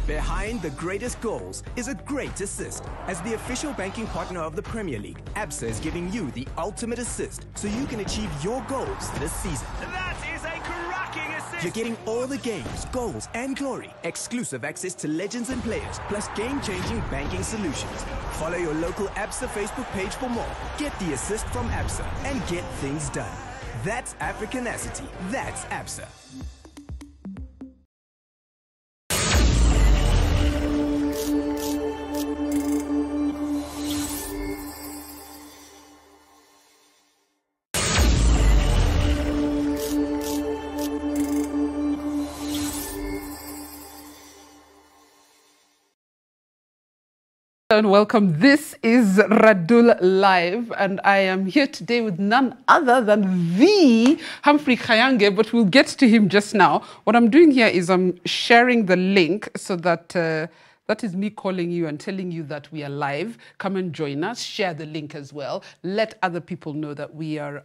Behind the greatest goals is a great assist. As the official banking partner of the Premier League, ABSA is giving you the ultimate assist so you can achieve your goals this season. That is a cracking assist! You're getting all the games, goals, and glory. Exclusive access to legends and players, plus game-changing banking solutions. Follow your local ABSA Facebook page for more. Get the assist from ABSA and get things done. That's Africanacity. That's ABSA. And welcome. This is Radull Live, and I am here today with none other than the Humphrey Kayange, but we'll get to him just now. What I'm doing here is I'm sharing the link so that that is me calling you and telling you that we are live. Come and join us. Share the link as well. Let other people know that we are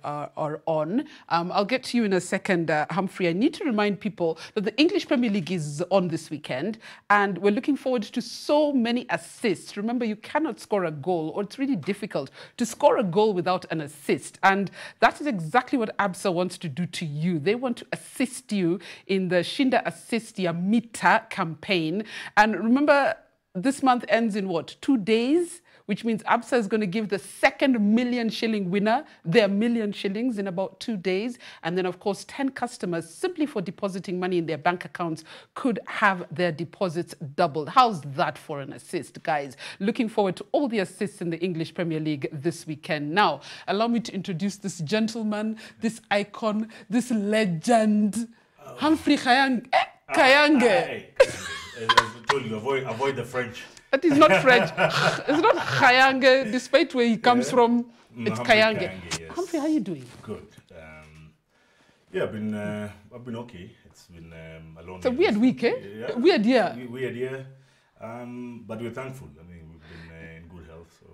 on. I'll get to you in a second, Humphrey. I need to remind people that the English Premier League is on this weekend, and we're looking forward to so many assists. Remember, you cannot score a goal, or it's really difficult to score a goal without an assist. And that is exactly what ABSA wants to do to you. They want to assist you in the Shinda Assist Ya Mita campaign. And remember, this month ends in what, 2 days? Which means ABSA is going to give the second $1 million winner their $1 million in about 2 days. And then, of course, 10 customers, simply for depositing money in their bank accounts, could have their deposits doubled. How's that for an assist, guys? Looking forward to all the assists in the English Premier League this weekend. Now, allow me to introduce this gentleman, this icon, this legend, Humphrey Kayange. Kayange. As I told you, avoid the French. It is not French. It's not Kayange, despite where he comes from. It's Kayange. Yes. Humphrey, how are you doing? Good. Yeah, I've been okay. It's been a long. It's a weird week, eh? Yeah. Weird year. Weird year. But we're thankful. I mean, we've been in good health, so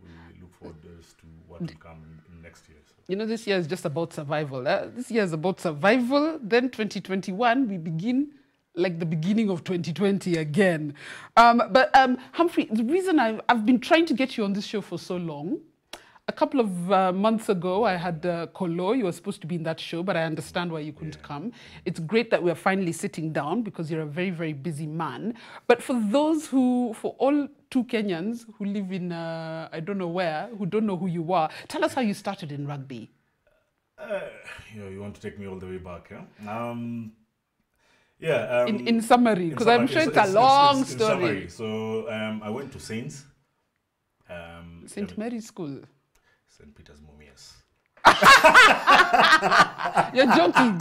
we look forward to what will come in next year. So. You know, this year is just about survival. This year is about survival. Then 2021, we begin like the beginning of 2020 again. But Humphrey, the reason I've been trying to get you on this show for so long, a couple of months ago, I had Kolo. You were supposed to be in that show, but I understand why you couldn't come. It's great that we're finally sitting down because you're a very, very busy man. But for those for all 2 Kenyans who live in, I don't know where, who don't know who you are, tell us how you started in rugby. You want to take me all the way back, yeah? In summary, because I'm sure it's a long story. Summary. So I went to Saints. St. Mary's School. St. Peter's Mumias. You're joking.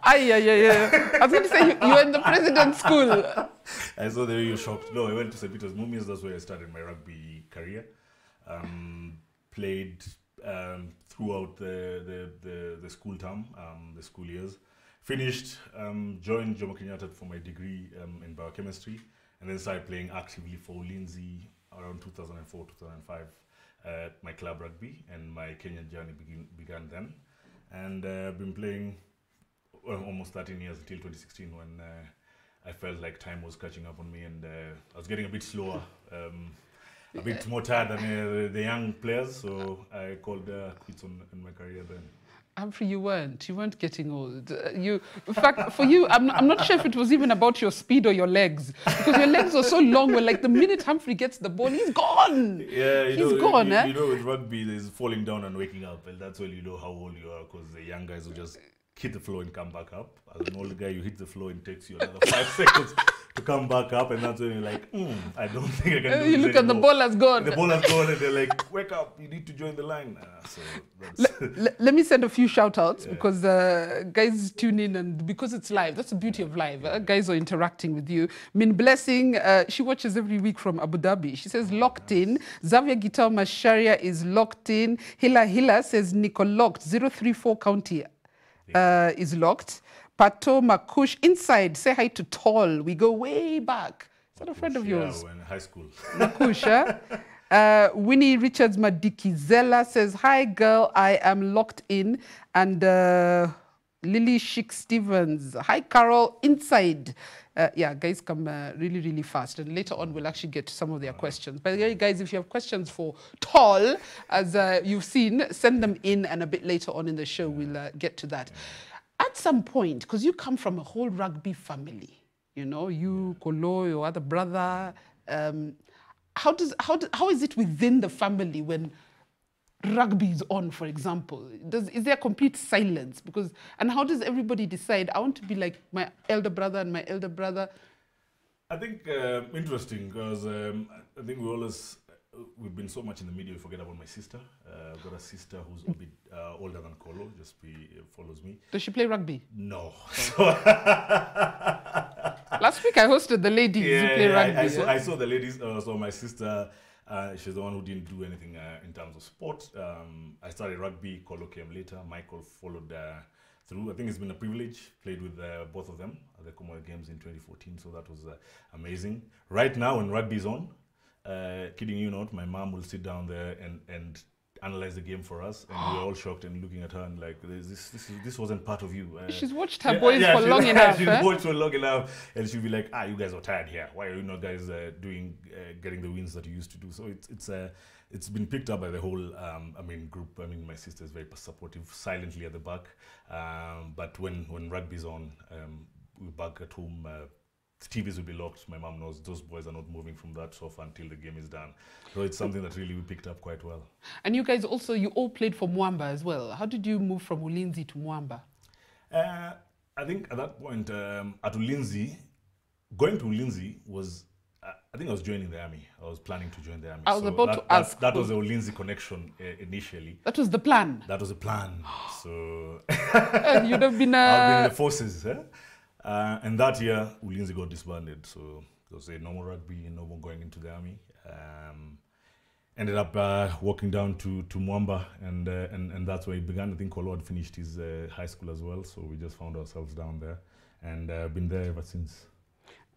I was going to say you were in the president's school. I saw the way you shocked. No, I went to St. Peter's Mumias. That's where I started my rugby career. Played throughout the school term, the school years. Finished, joined Jomo Kenyatta for my degree in biochemistry, and then started playing actively for Lindsay around 2004, 2005 at my club rugby, and my Kenyan journey began then. And I've been playing almost 13 years until 2016 when I felt like time was catching up on me, and I was getting a bit slower, a bit more tired than the young players, so I called quits on my career then. Humphrey, you weren't getting old. In fact, for you, I'm not sure if it was even about your speed or your legs, because your legs were so long. Where like the minute Humphrey gets the ball, he's gone. Yeah, he's gone. You know, with rugby, there's falling down and waking up, and that's when you know how old you are, because the young guys will just hit the floor and come back up. As an old guy, you hit the floor and it takes you another 5 seconds to come back up, and that's when you're like, I don't think I can do this You look at the ball has gone. The ball has gone, and they're like, wake up, you need to join the line. So let me send a few shout outs because guys tune in, and because it's live, that's the beauty of live. Guys are interacting with you. Min Blessing, she watches every week from Abu Dhabi. She says locked in. Xavier Gital Masharia is locked in. Hila says Nico locked. 034 County is locked. Pato Makush inside. Say hi to Tall. We go way back. Is that a friend of yours? Yeah, in high school. Makush, Winnie Richards Madiki Zella says, hi girl, I am locked in. And Lily Chic Stevens. Hi, Carol. Inside. Yeah, guys come really, really fast. And later on, we'll actually get to some of their questions. But guys, if you have questions for Tall, as you've seen, send them in. And a bit later on in the show, we'll get to that. At some point, because you come from a whole rugby family, you know, you, Kolo, your other brother, how is it within the family when rugby is on, for example? Is there complete silence? And how does everybody decide, I want to be like my elder brother and my elder brother? I think interesting because I think we've been so much in the media, we forget about my sister. I've got a sister who's a bit older than Kolo, follows me. Does she play rugby? No. Last week I hosted the ladies who play rugby. I saw the ladies, so my sister, she's the one who didn't do anything in terms of sport. I started rugby, Kolo came later, Michael followed through. I think it's been a privilege, played with both of them at the Commonwealth Games in 2014, so that was amazing. Right now when rugby is on, kidding you not, my mom will sit down there and analyze the game for us, and we're all shocked and looking at her and like, this wasn't part of you. She's watched her boys for long enough. She's watched for long enough, and she'll be like, you guys are tired here. Why are you not guys getting the wins that you used to do? So it's been picked up by the whole group. I mean, my sister is very supportive, silently at the back. But when rugby's on, we're back at home. The TVs will be locked. My mom knows those boys are not moving from that sofa until the game is done. So it's something that really we picked up quite well. And you guys also, you all played for Muamba as well. How did you move from Lindsay to Muamba? I think at that point, at Lindsay, going to Lindsay was, I think I was joining the army. I was planning to join the army. I was about to ask. That was the Lindsay connection initially. That was the plan? That was the plan. So you'd have been... I've been in the forces, and that year, Lindsay got disbanded, so there was a normal rugby and no more going into the army. Ended up walking down to Muamba, and that's where it began. I think Kolo had finished his high school as well, so we just found ourselves down there, and been there ever since.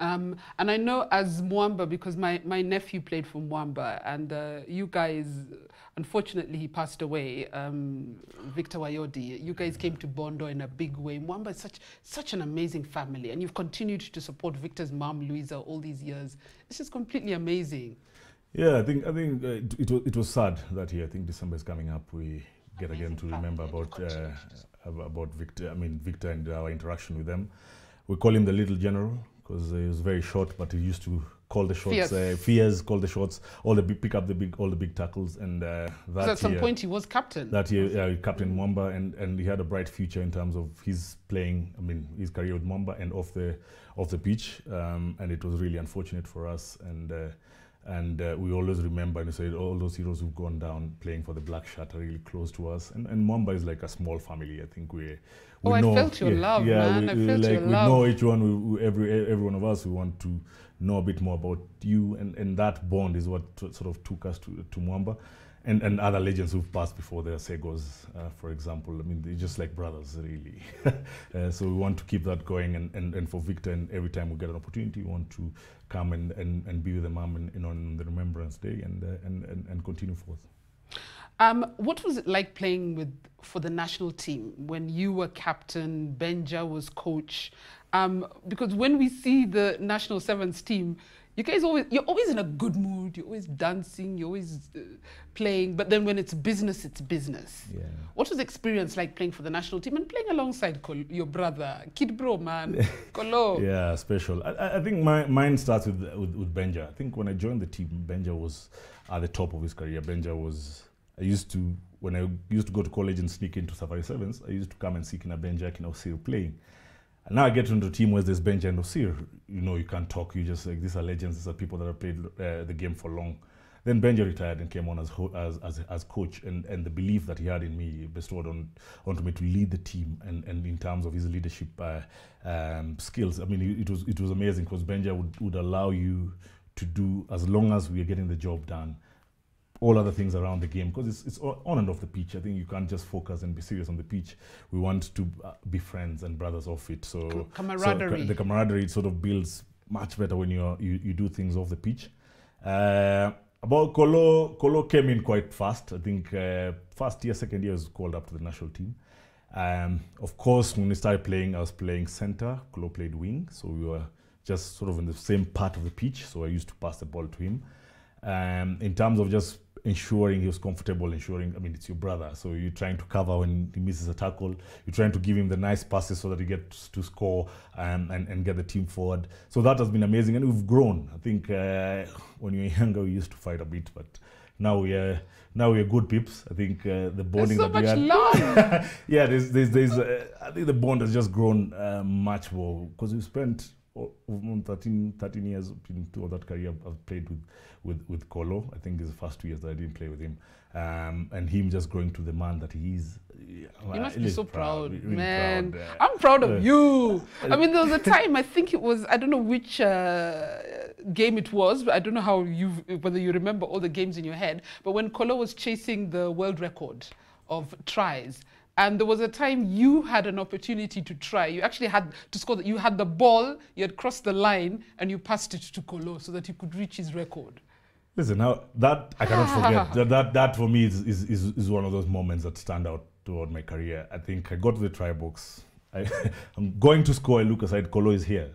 And I know as Muamba, because my nephew played for Muamba, and you guys, unfortunately he passed away, Victor Wayodi, you guys came to Bondo in a big way. Muamba is such an amazing family, and you've continued to support Victor's mom, Louisa, all these years. It's just completely amazing. Yeah, I think it was sad that year. I think December is coming up. We get again to remember about Victor. I mean, Victor and our interaction with them. We call him the little general, because he was very short, but he used to call the shots. Fierce, call the shots. All the big tackles, and that at some point he was captain. That year, Captain Muamba, and he had a bright future in terms of his playing. I mean, his career with Muamba and off the pitch, and it was really unfortunate for us. And we always remember and say all those heroes who've gone down playing for the black shirt are really close to us. And Muamba is like a small family. I think we know. I felt your love, man. I felt your love. We know each one. Every one of us, we want to know a bit more about you, and that bond is what sort of took us to Muamba. And other legends who've passed before, the Segos, for example. I mean, they're just like brothers, really. So we want to keep that going. And for Victor, and every time we get an opportunity, we want to come and be with the mom on the Remembrance Day and continue forth. What was it like playing for the national team when you were captain, Benja was coach? Because when we see the national sevens team, you're always in a good mood, you're always dancing, you're always playing, but then when it's business, it's business. Yeah. What was the experience like playing for the national team and playing alongside your brother, kid bro, man, Kolo? Yeah, special. I think mine starts with Benja. I think when I joined the team, Benja was at the top of his career. Benja was, when I used to go to college and sneak into Safari Sevens, I used to come and see Kina Benja, Kina Osir playing. And now I get into a team where there's Benja and Osir. You know, you can't talk. You just like, these are legends. These are people that have played the game for long. Then Benja retired and came on as coach, and the belief that he had in me bestowed onto me to lead the team, and in terms of his leadership skills. I mean, it was amazing, because Benja would allow you to do, as long as we are getting the job done, all other things around the game, because it's on and off the pitch. I think you can't just focus and be serious on the pitch. We want to be friends and brothers off it. So camaraderie. So the camaraderie sort of builds much better when you do things off the pitch. About Kolo came in quite fast. I think first year, second year was called up to the national team. Of course, when we started playing, I was playing center, Kolo played wing, so we were just sort of in the same part of the pitch, so I used to pass the ball to him. In terms of just ensuring he was comfortable, ensuring, I mean, it's your brother, so you're trying to cover when he misses a tackle, you're trying to give him the nice passes so that he gets to score and get the team forward. So that has been amazing, and we've grown. I think when you were younger, we used to fight a bit, but now we're good peeps. I think the bonding there's so that we much had. love. Yeah, I think the bond has just grown much more, because we spent 13 years into that career. I've played with Kolo. I think it's the first 2 years that I didn't play with him, and him just growing to the man that he is. You must be so proud, really man. proud. I'm proud of you. I mean, there was a time, I think it was, I don't know which game it was, but I don't know whether you remember all the games in your head, but when Kolo was chasing the world record of tries, and there was a time you had an opportunity to try. You actually had to score. You had the ball, you had crossed the line, and you passed it to Kolo so that you could reach his record. Listen, now that I cannot forget. that for me is one of those moments that stand out throughout my career. I think I got to the try box. I'm going to score. I look aside. Kolo is here.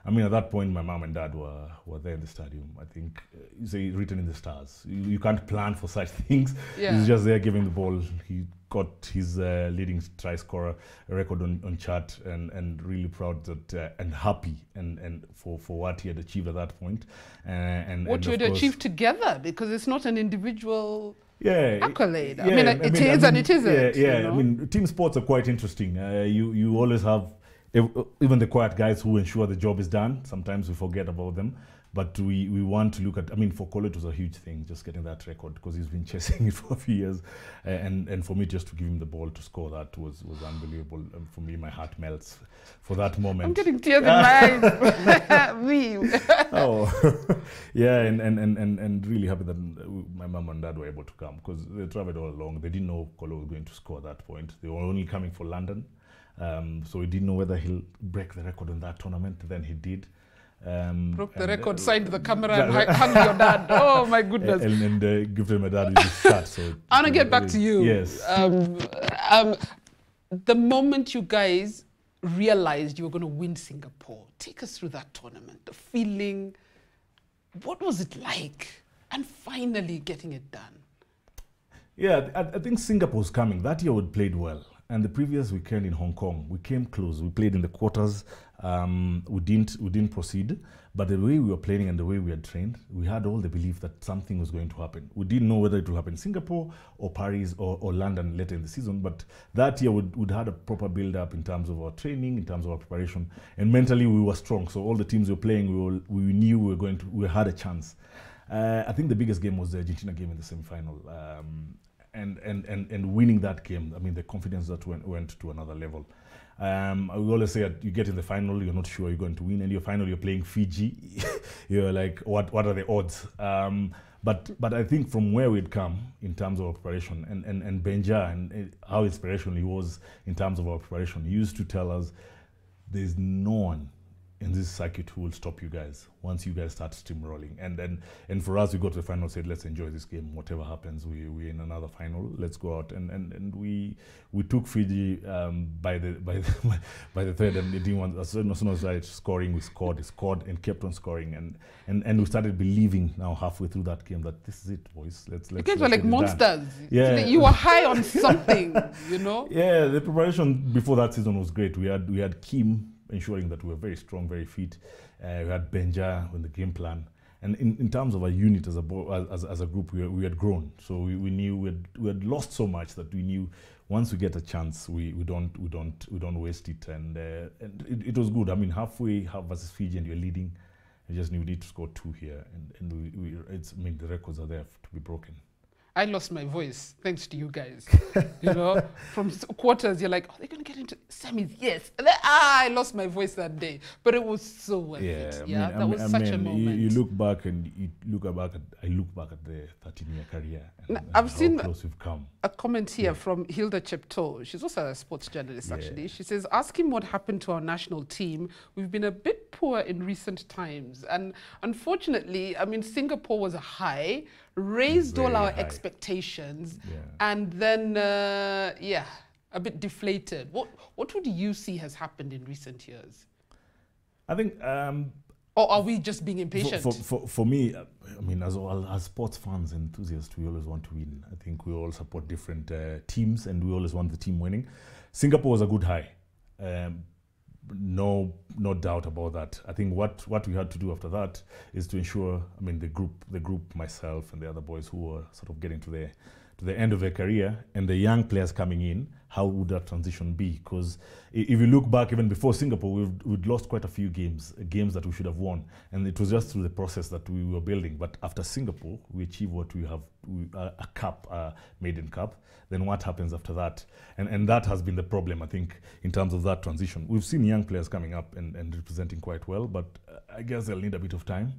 I mean, at that point, my mom and dad were there in the stadium. I think it's written in the stars. You can't plan for such things. Yeah. He's just there giving the ball. He got his leading try scorer record on chart, and really proud that and happy and for what he had achieved at that point. What you had achieved together, because it's not an individual accolade. Yeah, I mean, it is and it isn't. Yeah, you know? I mean, team sports are quite interesting. You always have, even the quiet guys who ensure the job is done. Sometimes we forget about them, but we want to look at, I mean, for Kolo it was a huge thing, just getting that record, because he's been chasing it for a few years. And for me, just to give him the ball to score that was unbelievable. And for me, my heart melts for that moment. I'm getting tears in my eyes. Me. Oh, yeah, and really happy that my mom and dad were able to come, because they traveled all along. They didn't know Kolo was going to score at that point. They were only coming for London. So we didn't know whether he'll break the record in that tournament. Then he did. Broke the record, signed the camera, and hung your dad. Oh my goodness! And give him a dad with his shirt. So I want to get back to you. Yes. The moment you guys realized you were going to win Singapore, take us through that tournament. The feeling. What was it like? And finally getting it done. Yeah, I think Singapore's coming. That year we played well. And the previous weekend in Hong Kong, we came close. We played in the quarters. We didn't proceed. But the way we were playing and the way we had trained, we had all the belief that something was going to happen. We didn't know whether it would happen in Singapore or Paris or London later in the season. But that year we'd had a proper build-up in terms of our training, in terms of our preparation, and mentally we were strong. So all the teams we were playing, we knew we had a chance. I think the biggest game was the Argentina game in the semi-final. And winning that game, I mean, the confidence that went to another level. I will always say that you get in the final, you're not sure you're going to win, and your final, you're playing Fiji. You're like, what are the odds? But I think from where we'd come in terms of our preparation, and Benja and how inspirational he was in terms of our preparation, he used to tell us, there's no one in this circuit who will stop you guys once you guys start steamrolling. And for us, we got to the final, said, let's enjoy this game. Whatever happens, we're in another final. Let's go out. And we took Fiji by the thread, and they didn't want, as soon as I scoring, we scored and kept on scoring. And we started believing now halfway through that game that this is it, boys. You guys were like monsters. Yeah. You were high on something, you know? Yeah, the preparation before that season was great. We had Kim ensuring that we were very strong, very fit. We had Benja on the game plan, and in terms of a unit as a group, we had grown. So we knew we had lost so much that we knew once we get a chance, we don't waste it. And it was good. I mean, half versus Fiji, and you're leading. I just knew we need to score 2 here, and the records are there to be broken. I lost my voice thanks to you guys. You know, from quarters, you're like, oh, they're going to get into semis. Yes. And then, I lost my voice that day. But it was so worth it. Yeah, that was such a moment. You look back and I look back at the 13-year career. And I've seen how close we've come. A comment here from Hilda Chepto. She's also a sports journalist, actually. She says, ask him what happened to our national team. We've been a bit poor in recent times. And unfortunately, I mean, Singapore was a high, raised all our expectations, and then a bit deflated. What would you see has happened in recent years? I think. Or are we just being impatient? For me, I mean, as sports fans and enthusiasts, we always want to win. I think we all support different teams, and we always want the team winning. Singapore was a good high. No doubt about that. I think what we had to do after that is to ensure, I mean, the group, myself and the other boys who were sort of getting to the end of their career, and the young players coming in, how would that transition be? Because if you look back, even before Singapore, we'd lost quite a few games that we should have won, and it was just through the process that we were building. But after Singapore, we achieved what we have, a cup, a maiden cup. Then what happens after that? And that has been the problem, I think, in terms of that transition. We've seen young players coming up and representing quite well, but I guess they'll need a bit of time.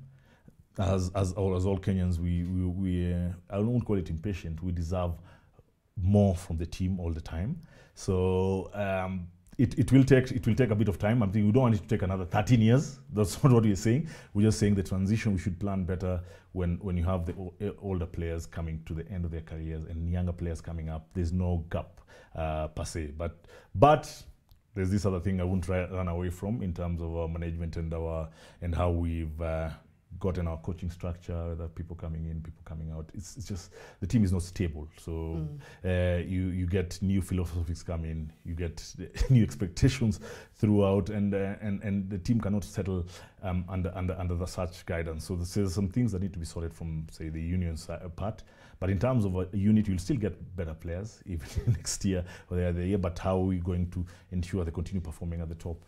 As all Kenyans, we I won't call it impatient. We deserve more from the team all the time. So it will take a bit of time. I think we don't want it to take another 13 years. That's not what we're saying. We're just saying the transition, we should plan better when you have the older players coming to the end of their careers and younger players coming up. There's no gap per se. But there's this other thing I won't run away from in terms of our management and how we've gotten our coaching structure, whether people coming in, people coming out. It's just the team is not stable. So you get new philosophies come in, you get new expectations throughout, and the team cannot settle under the such guidance. So there's some things that need to be sorted from, say, the union's part. But in terms of a unit, you'll still get better players even next year or the other year. But how are we going to ensure they continue performing at the top?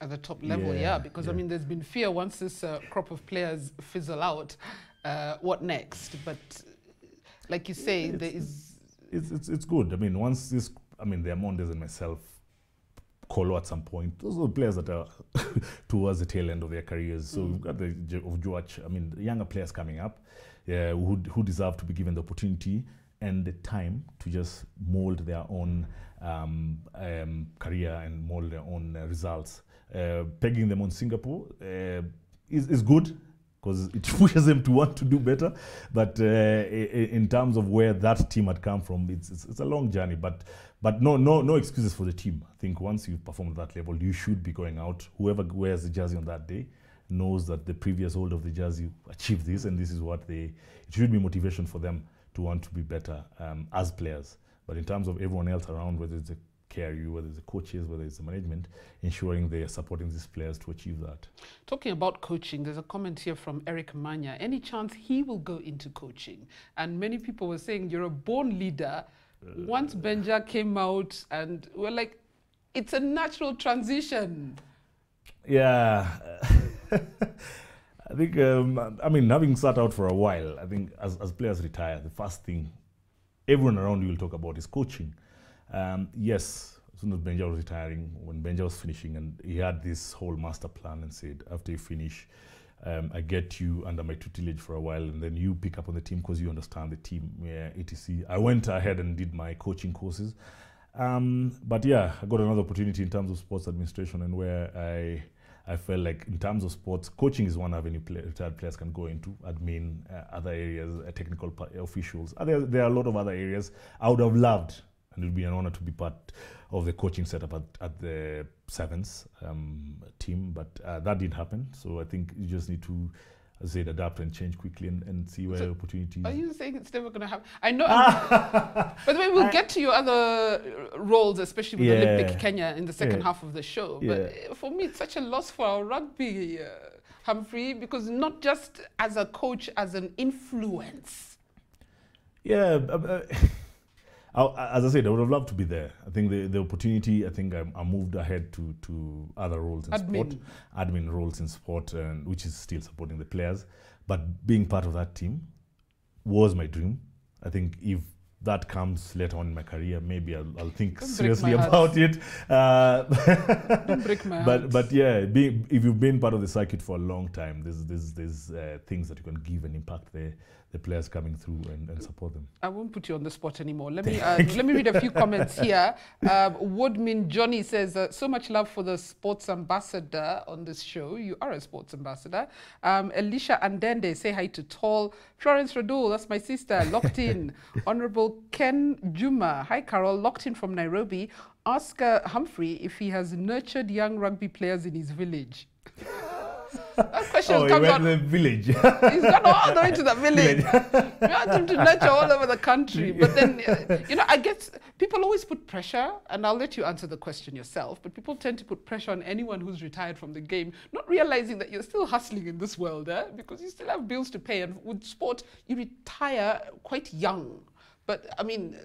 At the top level, yeah, because I mean, there's been fear once this crop of players fizzle out, what next? But like you say, it's good. I mean, once this, I mean, the Amondes and myself call at some point, those are the players that are towards the tail end of their careers. So we've got the George, I mean, the younger players coming up, who deserve to be given the opportunity and the time to just mold their own career and mold their own results. Pegging them on Singapore is good because it pushes them to want to do better. But in terms of where that team had come from, it's a long journey. But no excuses for the team. I think once you've performed at that level, you should be going out. Whoever wears the jersey on that day knows that the previous holder of the jersey achieved this, and this is what it should be motivation for them to want to be better as players. But in terms of everyone else around, whether it's the KRU, whether it's the coaches, whether it's the management, ensuring they are supporting these players to achieve that. Talking about coaching, there's a comment here from Eric Manya. Any chance he will go into coaching? And many people were saying, you're a born leader. Once Benja came out, and we're like, it's a natural transition. Yeah. I think, I mean, having sat out for a while, I think as players retire, the first thing everyone around you will talk about is coaching. Yes, as soon as Benja was retiring, when Benja was finishing, and he had this whole master plan and said, after you finish, I get you under my tutelage for a while, and then you pick up on the team because you understand the team, etc. I went ahead and did my coaching courses. But yeah, I got another opportunity in terms of sports administration, and where I felt like in terms of sports, coaching is one avenue retired players can go into, admin, other areas, technical officials. There are a lot of other areas I would have loved, and it would be an honor to be part of the coaching setup at the Sevens team, but that didn't happen. So I think you just need to, as I said, adapt and change quickly and see where opportunities. Are you saying it's never going to happen? I know. By the way, we'll get to your other roles, especially with Olympic Kenya in the second half of the show. But for me, it's such a loss for our rugby, Humphrey, because not just as a coach, as an influence. Yeah. As I said, I would have loved to be there. I think the opportunity, I think I moved ahead to other roles in sport, admin roles in sport, and which is still supporting the players. But being part of that team was my dream. I think if that comes later on in my career, maybe I'll think seriously about it. Don't break my heart. But yeah, if you've been part of the circuit for a long time, there's things that you can give and impact the the players coming through and support them. I won't put you on the spot anymore. Let me read a few comments here. Woodmin Johnny says, so much love for the sports ambassador on this show. You are a sports ambassador. Elisha Andende, say hi to Tall. Florence Radull, that's my sister, locked in. Honorable Ken Juma, hi Carol, locked in from Nairobi. Ask Humphrey if he has nurtured young rugby players in his village. That question comes out. The village. He's gone all the way to the village. We want him to nurture all over the country. But then, I guess people always put pressure, and I'll let you answer the question yourself, but people tend to put pressure on anyone who's retired from the game, not realizing that you're still hustling in this world, because you still have bills to pay. And with sport, you retire quite young. But, I mean,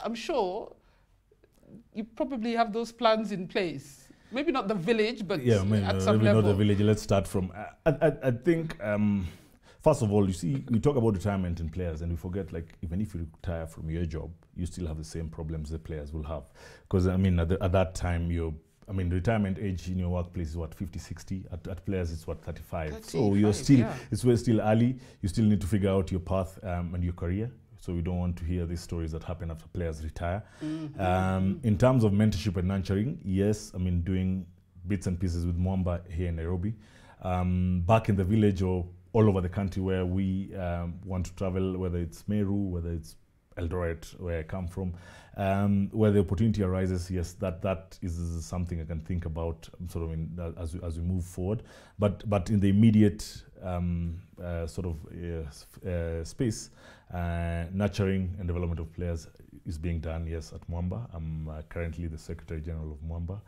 I'm sure you probably have those plans in place. Maybe not the village, but at some maybe level. not the village. Let's start from. I think first of all, you see, we talk about retirement in players, and we forget, like, even if you retire from your job, you still have the same problems the players will have. Because I mean, at that time, the retirement age in your workplace is what, 50, 60. At players, it's what, 35. So you're still, it's still early. You still need to figure out your path and your career. So we don't want to hear these stories that happen after players retire. In terms of mentorship and nurturing, yes, doing bits and pieces with Muamba here in Nairobi. Back in the village or all over the country where we want to travel, whether it's Meru, whether it's Eldoret, where I come from, where the opportunity arises, yes, that is something I can think about sort of as we move forward. But in the immediate space, nurturing and development of players is being done, yes, at Muamba. I'm currently the Secretary General of Muamba,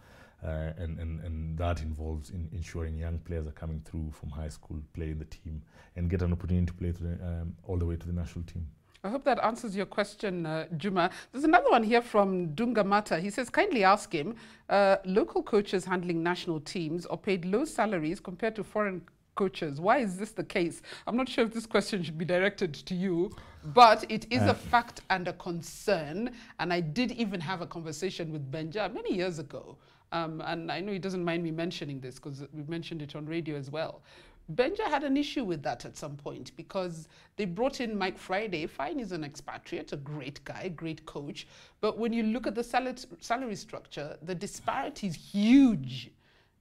and that involves in ensuring young players are coming through from high school, play in the team, and get an opportunity to play all the way to the national team. I hope that answers your question, Juma. There's another one here from Dunga Mata. He says, kindly ask him, local coaches handling national teams are paid low salaries compared to foreign coaches. Why is this the case? I'm not sure if this question should be directed to you, but it is a fact and a concern. And I did even have a conversation with Benja many years ago. And I know he doesn't mind me mentioning this because we mentioned it on radio as well. Benja had an issue with that at some point because they brought in Mike Friday. Fine, he's an expatriate, a great guy, great coach. But when you look at the salary structure, the disparity is huge.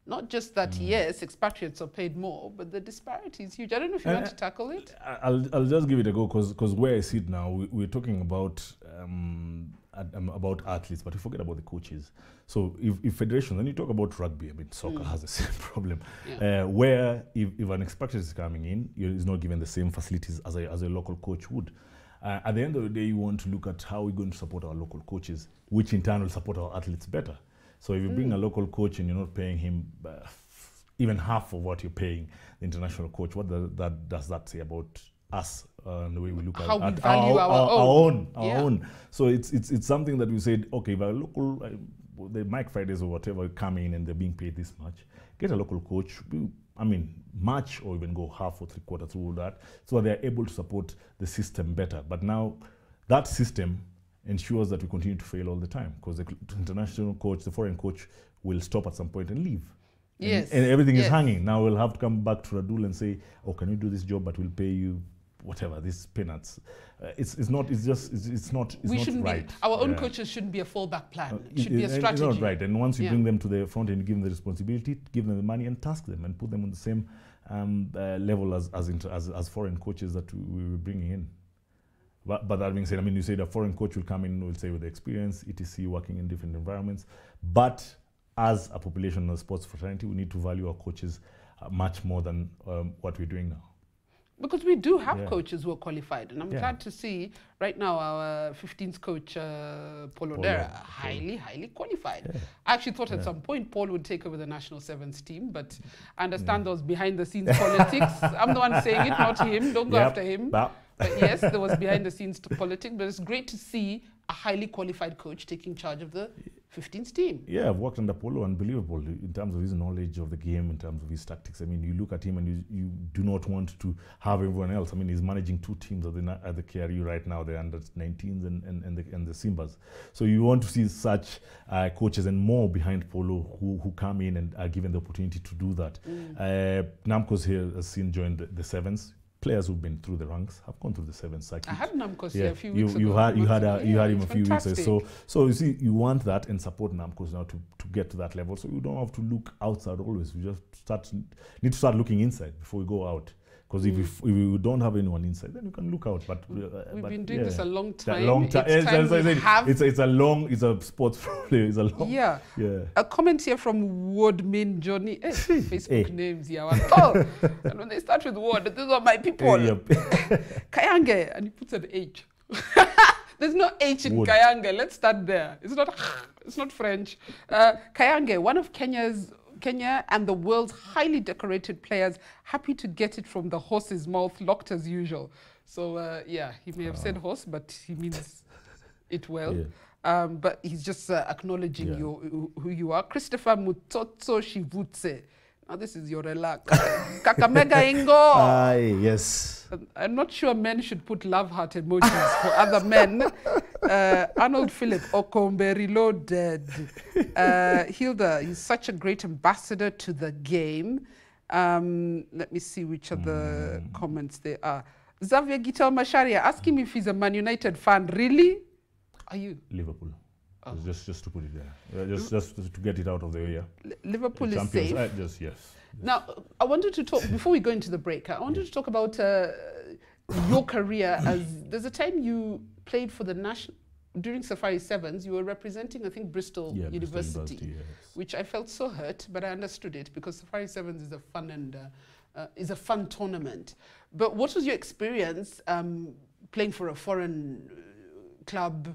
Not just that, yes, expatriates are paid more, but the disparity is huge. I don't know if you want to tackle it. I'll just give it a go because where I sit now, we're talking about athletes, but we forget about the coaches. So if federations, when you talk about rugby, soccer has the same problem. Yeah. Where if an expatriate is coming in, he's not given the same facilities as a local coach would. At the end of the day, you want to look at how we're going to support our local coaches, which in turn will support our athletes better. So if you bring a local coach and you're not paying him even half of what you're paying the international coach, what does that say about us and the way we look how at we value our own? So it's something that we said, okay, if a local, the Mike Fridays or whatever come in and they're being paid this much, get a local coach, match or even go half or three-quarters through that, so they're able to support the system better. But now that system ensures that we continue to fail all the time because the international coach, the foreign coach will stop at some point and leave. Yes. And everything is hanging. Now we'll have to come back to Radull and say, oh, can you do this job, but we'll pay you whatever, these peanuts. It's not right. Our own coaches shouldn't be a fallback plan. It should be a strategy. It's not right. And once you bring them to the front and you give them the responsibility, give them the money and task them and put them on the same level as foreign coaches that we were bringing in. But that being said, you say the foreign coach will come in, we'll say with experience, etc., working in different environments. But as a population of sports fraternity, we need to value our coaches much more than what we're doing now. Because we do have coaches who are qualified. And I'm glad to see right now our 15th coach, Paul Odera, highly qualified. Yeah. I actually thought at some point Paul would take over the national sevens team, but I understand those behind the scenes politics. I'm the one saying it, not him. Don't go after him. But yes, there was behind the scenes politics, but it's great to see a highly qualified coach taking charge of the 15th team. Yeah, I've worked under Polo, unbelievable in terms of his knowledge of the game, in terms of his tactics. You look at him and you do not want to have everyone else. He's managing two teams at the KRU right now, the under-19s and the Simbas. So you want to see such coaches and more behind Polo who come in and are given the opportunity to do that. Namco's here has seen joined the sevens. players who've been through the ranks have gone through the sevens circuit. I had Namkos here a few weeks ago. You had him a few weeks ago. Fantastic. So you see, you want that and support Namkos now to get to that level. So you don't have to look outside always. We just need to start looking inside before we go out. Because if we don't have anyone inside, then you can look out. But we've been doing this a long time. It's a sports problem. It's a long. Yeah. A comment here from Wardmin Johnny. Facebook names here. Oh, and when they start with Ward, these are my people. Kayange, and he puts an H. There's no H in Wood. Kayange. Let's start there. It's not French. Kayange, one of Kenya and the world's highly decorated players, happy to get it from the horse's mouth, locked as usual. So, he may have said horse, but he means it well. Yeah. But he's just acknowledging who you are. Christopher Mutotso Shivutse. Now, this is your relax. Kakamega Ingo. Yes. I'm not sure men should put love heart emojis for other men. Arnold Philip Okombe reloaded. Hilda, he's such a great ambassador to the game. Let me see which other comments there are. Xavier Gital Masharia, ask him if he's a Man United fan. Really? Are you? Liverpool. Oh. Just to put it there. Just to get it out of the way. Liverpool is safe. Yes. Now, I wanted to talk, before we go into the break, I wanted to talk about your career. There's a time you played for the national, during Safari Sevens, you were representing, I think, Bristol University, which I felt so hurt, but I understood it because Safari Sevens is a fun tournament. But what was your experience playing for a foreign club?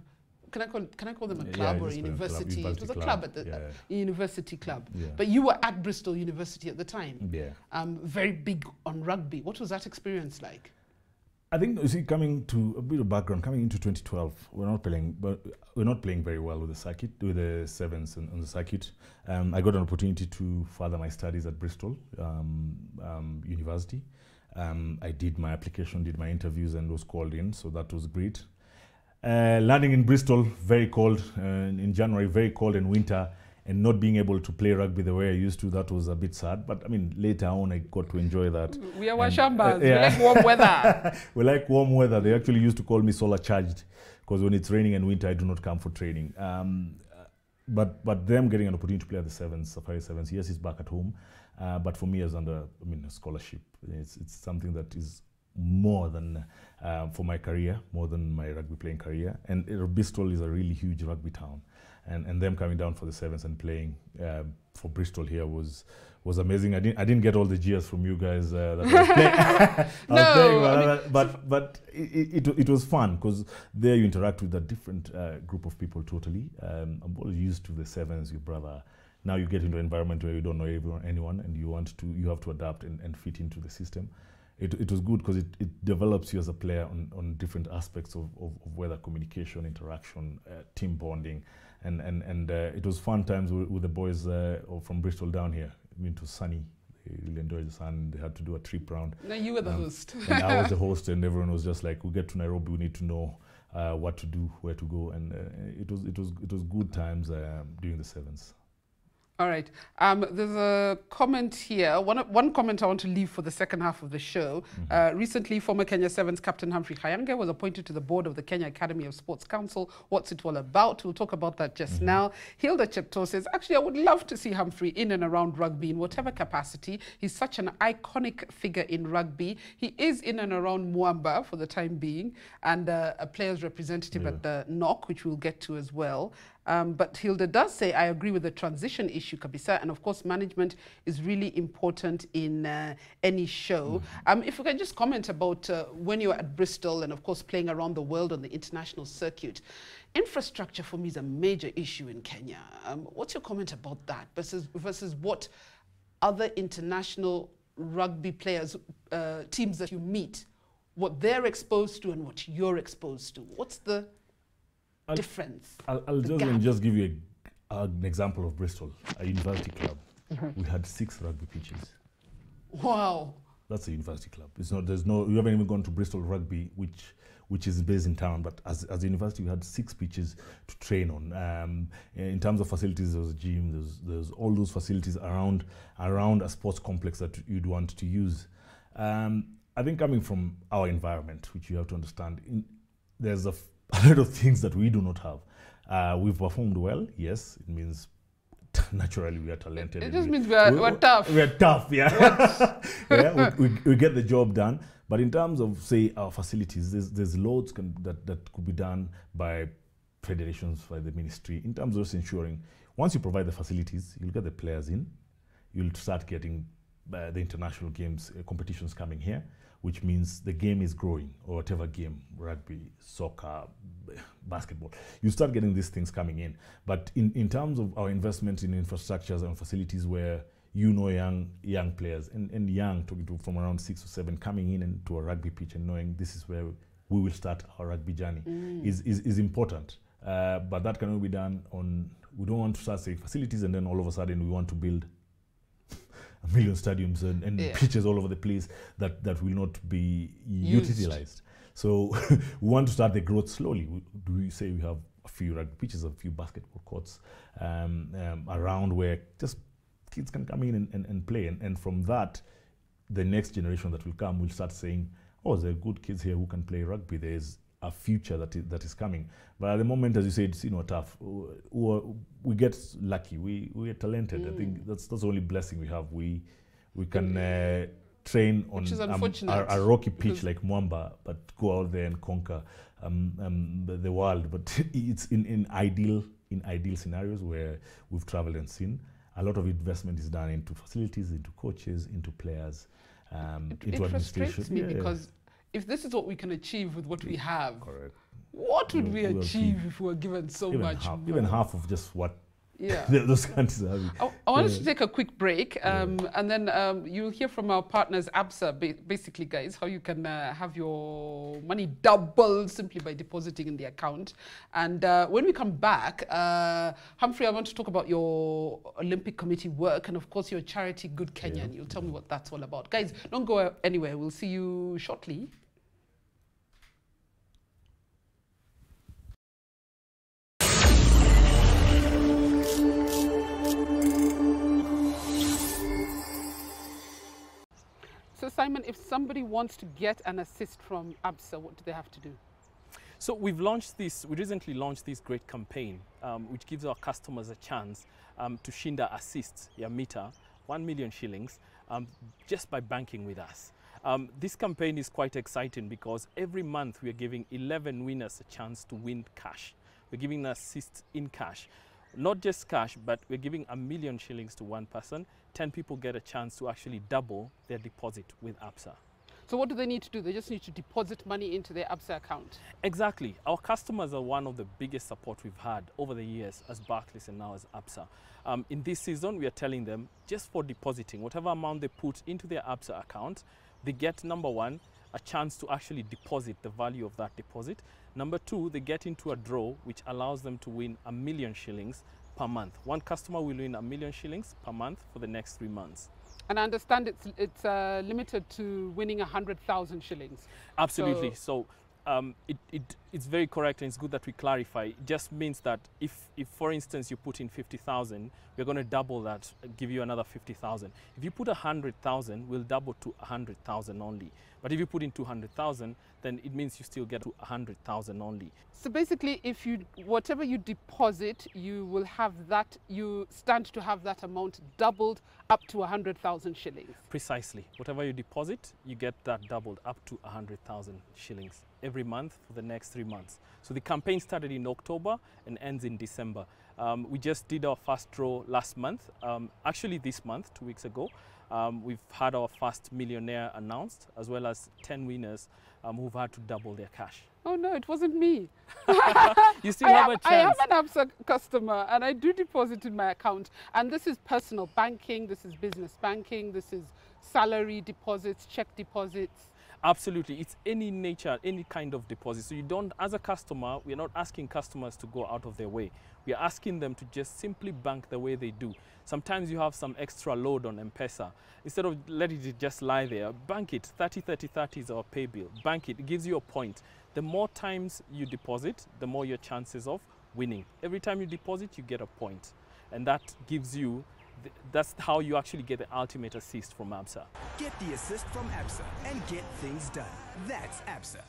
Can I call them a club or a university? It was a club at the university club. Yeah. But you were at Bristol University at the time. Yeah. Very big on rugby. What was that experience like? I think, you see, coming to a bit of background, coming into 2012, we're not playing very well with the circuit, with the sevens on the circuit. I got an opportunity to further my studies at Bristol University. I did my application, did my interviews, and was called in, so that was great. Landing in Bristol, very cold, in January, very cold in winter, and not being able to play rugby the way I used to, that was a bit sad. But I mean, later on, I got to enjoy that. We are Washambas. We like warm weather. We like warm weather. They actually used to call me solar charged because when it's raining and winter, I do not come for training. But them getting an opportunity to play at the sevens, Safari Sevens, yes, it's back at home. But for me, as under a scholarship, it's something that is more than for my career, more than my rugby playing career. And Bristol is a really huge rugby town. And them coming down for the sevens and playing for Bristol here was amazing. I didn't get all the cheers from you guys that I was playing. But it was fun because there you interact with a different group of people totally. I'm always used to the sevens, your brother. Now you get into an environment where you don't know anyone, and you have to adapt and fit into the system. It was good because it develops you as a player on different aspects of weather communication, interaction, team bonding, and it was fun times with the boys from Bristol down here. I mean, it was sunny. They really enjoyed the sun. They had to do a trip round. Now you were the host. And I was the host, and everyone was just like, "We get to Nairobi, we need to know what to do, where to go," and it was good times during the sevens. All right. There's a comment here. One comment I want to leave for the second half of the show. Recently, former Kenya Sevens captain Humphrey Kayange was appointed to the board of the Kenya Academy of Sports Council. What's it all about? We'll talk about that just now. Hilda Chepto says, actually, I would love to see Humphrey in and around rugby in whatever capacity. He's such an iconic figure in rugby. He is in and around Muamba for the time being, and a player's representative at the NOC, which we'll get to as well. But Hilda does say, I agree with the transition issue, Kabisa, and of course management is really important in any show. If we can just comment about when you were at Bristol and of course playing around the world on the international circuit. Infrastructure for me is a major issue in Kenya. What's your comment about that versus what other international rugby players, teams that you meet, what they're exposed to and what you're exposed to? What's the difference? I'll just give you an example of Bristol, a university club. We had 6 rugby pitches. Wow. That's a university club. You haven't even gone to Bristol Rugby, which is based in town, but as a university we had 6 pitches to train on. In terms of facilities, there was a gym, there's all those facilities around a sports complex that you'd want to use. I think coming from our environment, which you have to understand, there's a lot of things that we do not have. We've performed well, yes. It means naturally we are talented. It just means we're tough. We're tough, yeah. Yeah, we get the job done. But in terms of, say, our facilities, there's loads that could be done by federations, by the ministry, in terms of just ensuring, once you provide the facilities, you'll get the players in, you'll start getting the international games, competitions coming here, which means the game is growing, or whatever game, rugby, soccer, basketball. You start getting these things coming in. But in terms of our investment in infrastructures and facilities where young players and young, talking to from around 6 or 7, coming in and to a rugby pitch and knowing this is where we will start our rugby journey is important. But that cannot be done on, we don't want to start saying facilities and then all of a sudden we want to build a million stadiums and pitches all over the place that will not be utilized. So we want to start the growth slowly. We say we have a few rugby pitches, a few basketball courts around where just kids can come in and play. And from that, the next generation that will come will start saying, oh, there are good kids here who can play rugby. There's a future that is coming. But at the moment, as you said, it's tough. We get lucky. We are talented. I think that's the only blessing we have. We can train on a rocky pitch like Muamba, but go out there and conquer the world. But it's in ideal scenarios where we've traveled and seen. A lot of investment is done into facilities, into coaches, into players, into administration. It frustrates me because if this is what we can achieve with what we have, correct, what would we achieve if we were given so much more? Even half of just what those countries are having. I want us to take a quick break, and then you'll hear from our partners, ABSA, basically, guys, how you can have your money doubled simply by depositing in the account. And when we come back, Humphrey, I want to talk about your Olympic Committee work and, of course, your charity, Good Kenyan. You'll tell me what that's all about. Guys, don't go anywhere. We'll see you shortly. So Simon, if somebody wants to get an assist from ABSA, what do they have to do? So we recently launched this great campaign, which gives our customers a chance to Shinda Assist, your meter, 1 million shillings, just by banking with us. This campaign is quite exciting because every month we are giving 11 winners a chance to win cash. We're giving an assist in cash. Not just cash, but we're giving 1 million shillings to one person. 10 people get a chance to actually double their deposit with ABSA. So what do they need to do? They just need to deposit money into their ABSA account? Exactly. Our customers are one of the biggest support we've had over the years as Barclays and now as ABSA. In this season, we are telling them just for depositing, whatever amount they put into their ABSA account, they get, number one, a chance to actually deposit the value of that deposit. Number two, they get into a draw which allows them to win 1 million shillings per month. One customer will win 1 million shillings per month for the next 3 months. And I understand it's limited to winning 100,000 shillings. Absolutely. So it's very correct, and it's good that we clarify. It just means that if for instance you put in 50,000, we're going to double that, give you another 50,000. If you put 100,000, we'll double to 100,000 only. But if you put in 200,000, then it means you still get to 100,000 only. So basically, if whatever you deposit, you will have that, you stand to have that amount doubled up to 100,000 shillings. Precisely. Whatever you deposit, you get that doubled up to 100,000 shillings every month for the next 3 months. So the campaign started in October and ends in December. We just did our first draw last month. Actually this month, 2 weeks ago, we've had our first millionaire announced, as well as 10 winners who've had to double their cash. Oh no, it wasn't me. You still have a chance. I am an ABSA customer and I do deposit in my account. And this is personal banking, this is business banking, this is salary deposits, check deposits. Absolutely. It's any nature, any kind of deposit. So you don't, as a customer, we're not asking customers to go out of their way. We're asking them to just simply bank the way they do. Sometimes you have some extra load on M-Pesa. Instead of letting it just lie there, bank it. 30-30-30 is our pay bill. Bank it. It gives you a point. The more times you deposit, the more your chances of winning. Every time you deposit, you get a point. And that gives you That's how you actually get the ultimate assist from ABSA. Get the assist from ABSA and get things done. That's ABSA.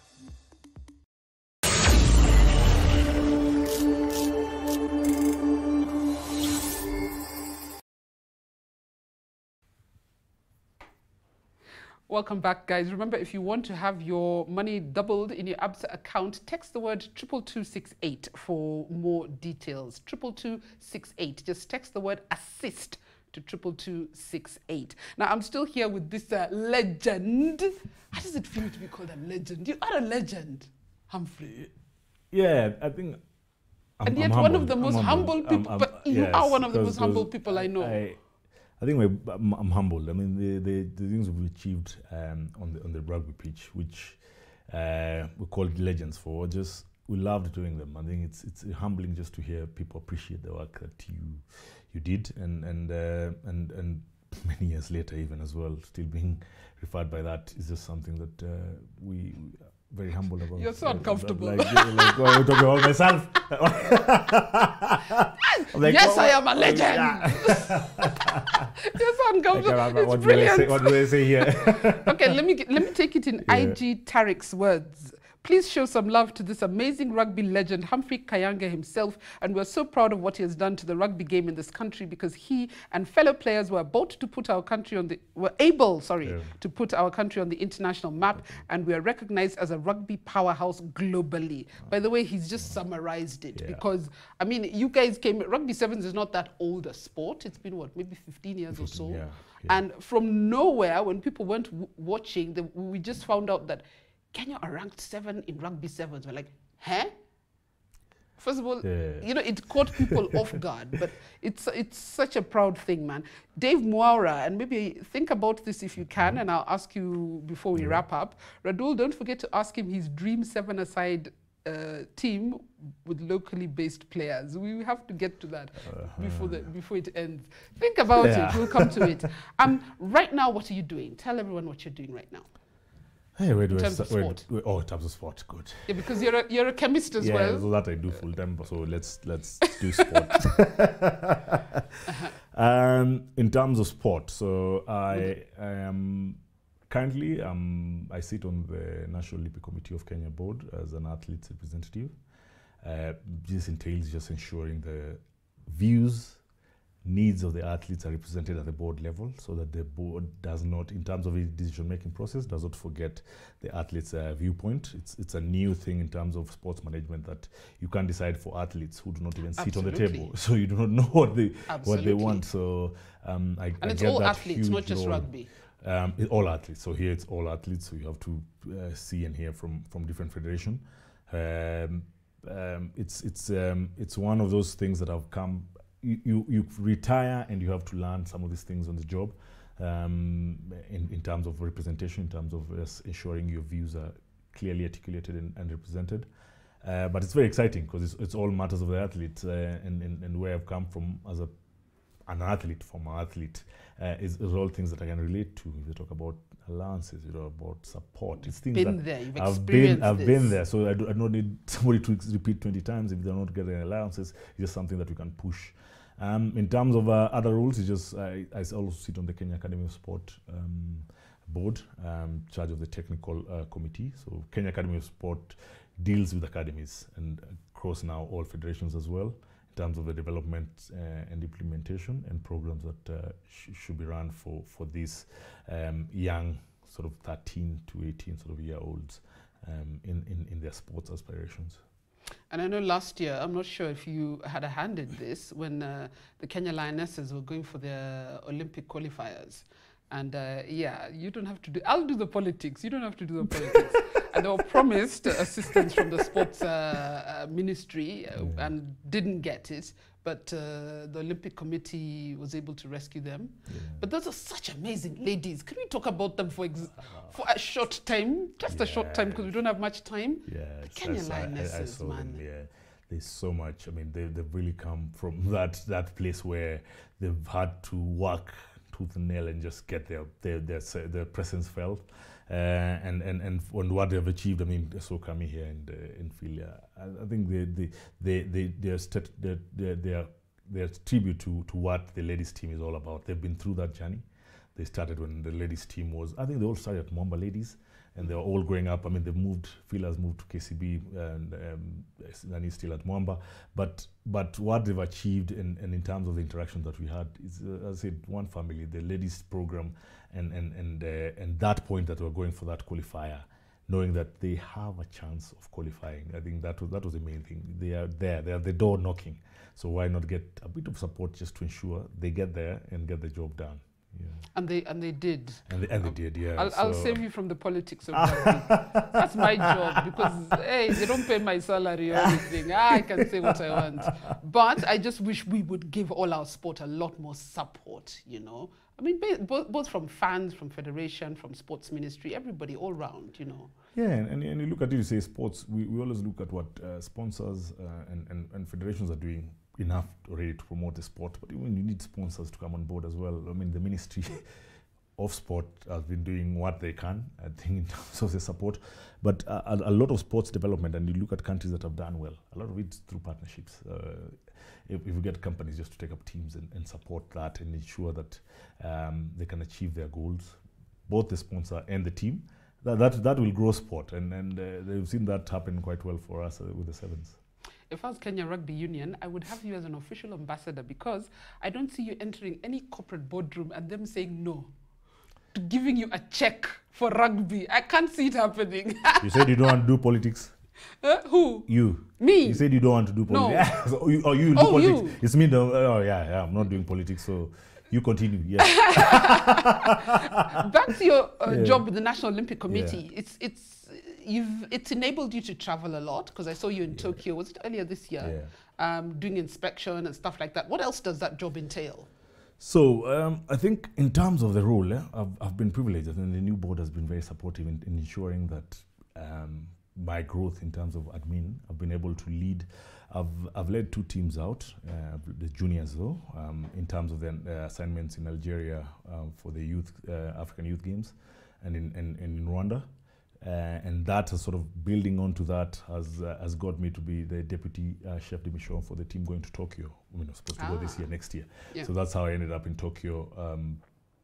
Welcome back, guys. Remember, if you want to have your money doubled in your ABSA account, text the word 22268 for more details. 22268. Just text the word assist to 22268. Now, I'm still here with this legend. How does it feel to be called a legend? You are a legend, Humphrey. Yeah, I think. And yet, one of the most humble people. But you are one of the most humble people I know. I think I'm humbled. I mean, the things we've achieved on the rugby pitch, which we called legends for, just we loved doing them. I think it's humbling just to hear people appreciate the work that you did, and many years later, even as well, still being referred by that is just something that we very humble about. You're so uncomfortable. Like I'm talking about myself. Like, yes, I am a legend. Yeah. You're so uncomfortable. What It's brilliant. What do I say here? Okay, let me take it in IG Tariq's words. Please show some love to this amazing rugby legend, Humphrey Kayange himself, and we're so proud of what he has done to the rugby game in this country, because he and fellow players were able to put our country on the to put our country on the international map, and we are recognized as a rugby powerhouse globally. By the way, he's just summarized it because I mean, you guys came. Rugby sevens is not that old a sport. It's been what, maybe 15 years or so, and from nowhere, when people weren't watching, we just found out that Kenya are ranked 7 in rugby sevens. We're like, huh? First of all, you know, it caught people off guard, but it's such a proud thing, man. Dave Muamba, and maybe think about this if you can, and I'll ask you before we wrap up. Radull, don't forget to ask him his dream 7-a-side team with locally based players. We have to get to that before it ends. Think about it. We'll come to it. Right now, what are you doing? Tell everyone what you're doing right now. Hey, in terms of sport. In terms of sport, good. Yeah, because you're a chemist as well. Yeah, so that I do full time. So let's do sport. In terms of sport, so I am currently I sit on the National Olympic Committee of Kenya board as an athlete representative. This entails just ensuring the views, needs of the athletes are represented at the board level, so that the board does not, in terms of its decision-making process, does not forget the athletes' viewpoint. It's a new thing in terms of sports management, that you can't decide for athletes who do not even sit on the table, so you do not know what they want. So and it's all athletes, not just rugby. All athletes. So here it's all athletes. So you have to see and hear from different federations. It's one of those things that have come. You retire and you have to learn some of these things on the job, in terms of representation, in terms of ensuring your views are clearly articulated and represented. But it's very exciting because it's all matters of the athlete, and where I've come from as an athlete, former athlete, is all things that I can relate to. If you talk about allowances, you know, about support, it's things I've been there. So I don't need somebody to repeat 20 times if they're not getting allowances. It's just something that we can push. In terms of other rules, it's just I also sit on the Kenya Academy of Sport board, charge of the technical committee. So Kenya Academy of Sport deals with academies and across now all federations as well, in terms of the development and implementation and programs that should be run for these young sort of 13 to 18 sort of year olds in their sports aspirations. And I know last year, I'm not sure if you had a hand in this, when the Kenya Lionesses were going for their Olympic qualifiers. And yeah, you don't have to do, I'll do the politics, you don't have to do the politics. And they were promised assistance from the sports ministry and didn't get it. But the Olympic Committee was able to rescue them. Yeah. But those are such amazing ladies. Can we talk about them for a short time? Just a short time, because we don't have much time. Yeah, the Kenya Lionesses, man. Them, yeah. There's so much. I mean, they've really come from that place where they've had to work tooth and nail and just get their presence felt. And what they've achieved, I mean, so coming here in Philia, I think they are they're tribute to what the ladies team is all about. They've been through that journey. They started when the ladies team was, I think they all started at Muamba ladies, and they were all growing up. I mean, Phil has moved to KCB, and Nani's still at Muamba. But what they've achieved, and in terms of the interaction that we had, is, as I said, one family, the ladies program, and that point that we're going for that qualifier, knowing that they have a chance of qualifying. I think that was the main thing. They are there, they are the door knocking. So why not get a bit of support just to ensure they get there and get the job done. Yeah. And they did. And they did, yeah. I'll save you from the politics of rugby. That's my job, because hey, they don't pay my salary or anything. I can say what I want. But I just wish we would give all our sport a lot more support, you know. I mean, both from fans, from federation, from sports ministry, everybody all round, you know. Yeah, and you look at it, you say sports, we always look at what sponsors and federations are doing enough already to promote the sport, but even you need sponsors to come on board as well. I mean, the Ministry of Sport has been doing what they can, I think, in terms of the support, but a lot of sports development, and you look at countries that have done well, a lot of it's through partnerships. If we get companies just to take up teams and support that and ensure that they can achieve their goals, both the sponsor and the team, that will grow sport, and they've seen that happen quite well for us with the Sevens. If I was Kenya Rugby Union, I would have you as an official ambassador, because I don't see you entering any corporate boardroom and them saying no to giving you a check for rugby. I can't see it happening. You said you don't want to do politics? Who? You. Me? You said you don't want to do politics. No. So you do politics. You. It's me. Oh, yeah, I'm not doing politics, so you continue. Yeah. Back to your job with the National Olympic Committee. Yeah. It's enabled you to travel a lot, because I saw you in Tokyo, was it earlier this year, doing inspection and stuff like that. What else does that job entail? So I think in terms of the role, I've been privileged, and the new board has been very supportive in ensuring that my growth in terms of admin, I've been able to lead. I've led 2 teams out, the juniors though, in terms of the assignments in Algeria for the youth African Youth Games, and in Rwanda. And that is sort of building onto that has got me to be the deputy chef de mission for the team going to Tokyo. I mean, I was supposed to go this year, next year. Yeah. So that's how I ended up in Tokyo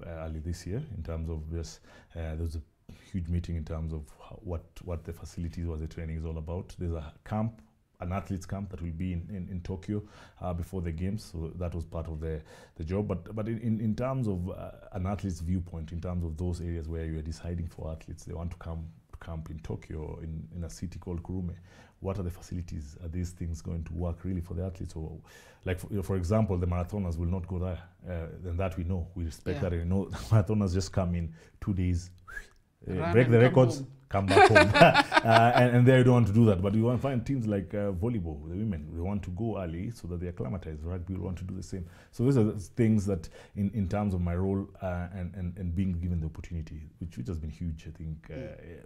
early this year. In terms of this, there was a huge meeting in terms of what the facilities, what the training is all about. There's a camp, an athletes camp that will be in Tokyo before the games, so that was part of the job. But in terms of an athlete's viewpoint, in terms of those areas where you are deciding for athletes, they want to come camp in Tokyo, in a city called Kurume. What are the facilities? Are these things going to work really for the athletes? Or, like for example, the marathoners will not go there. Then that we know, we respect that. And know the marathoners just come in 2 days, break the records, come back home. And there you don't want to do that. But you want to find teams like volleyball, the women, they want to go early so that they acclimatize. Rugby will want to do the same. So these are things that in terms of my role and being given the opportunity, which has been huge, I think,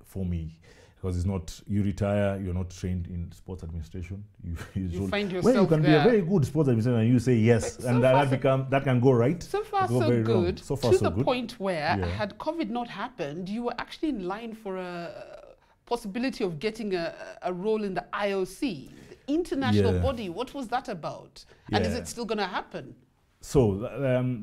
for me. Because it's not, you retire, you're not trained in sports administration. You find yourself well, you can there. Be a very good sports administrator, and you say yes, so and that can go right. So far, so good. So far, to so the good. point where, had COVID not happened, you were actually in line for a possibility of getting a role in the IOC, the international body. What was that about? And is it still going to happen? So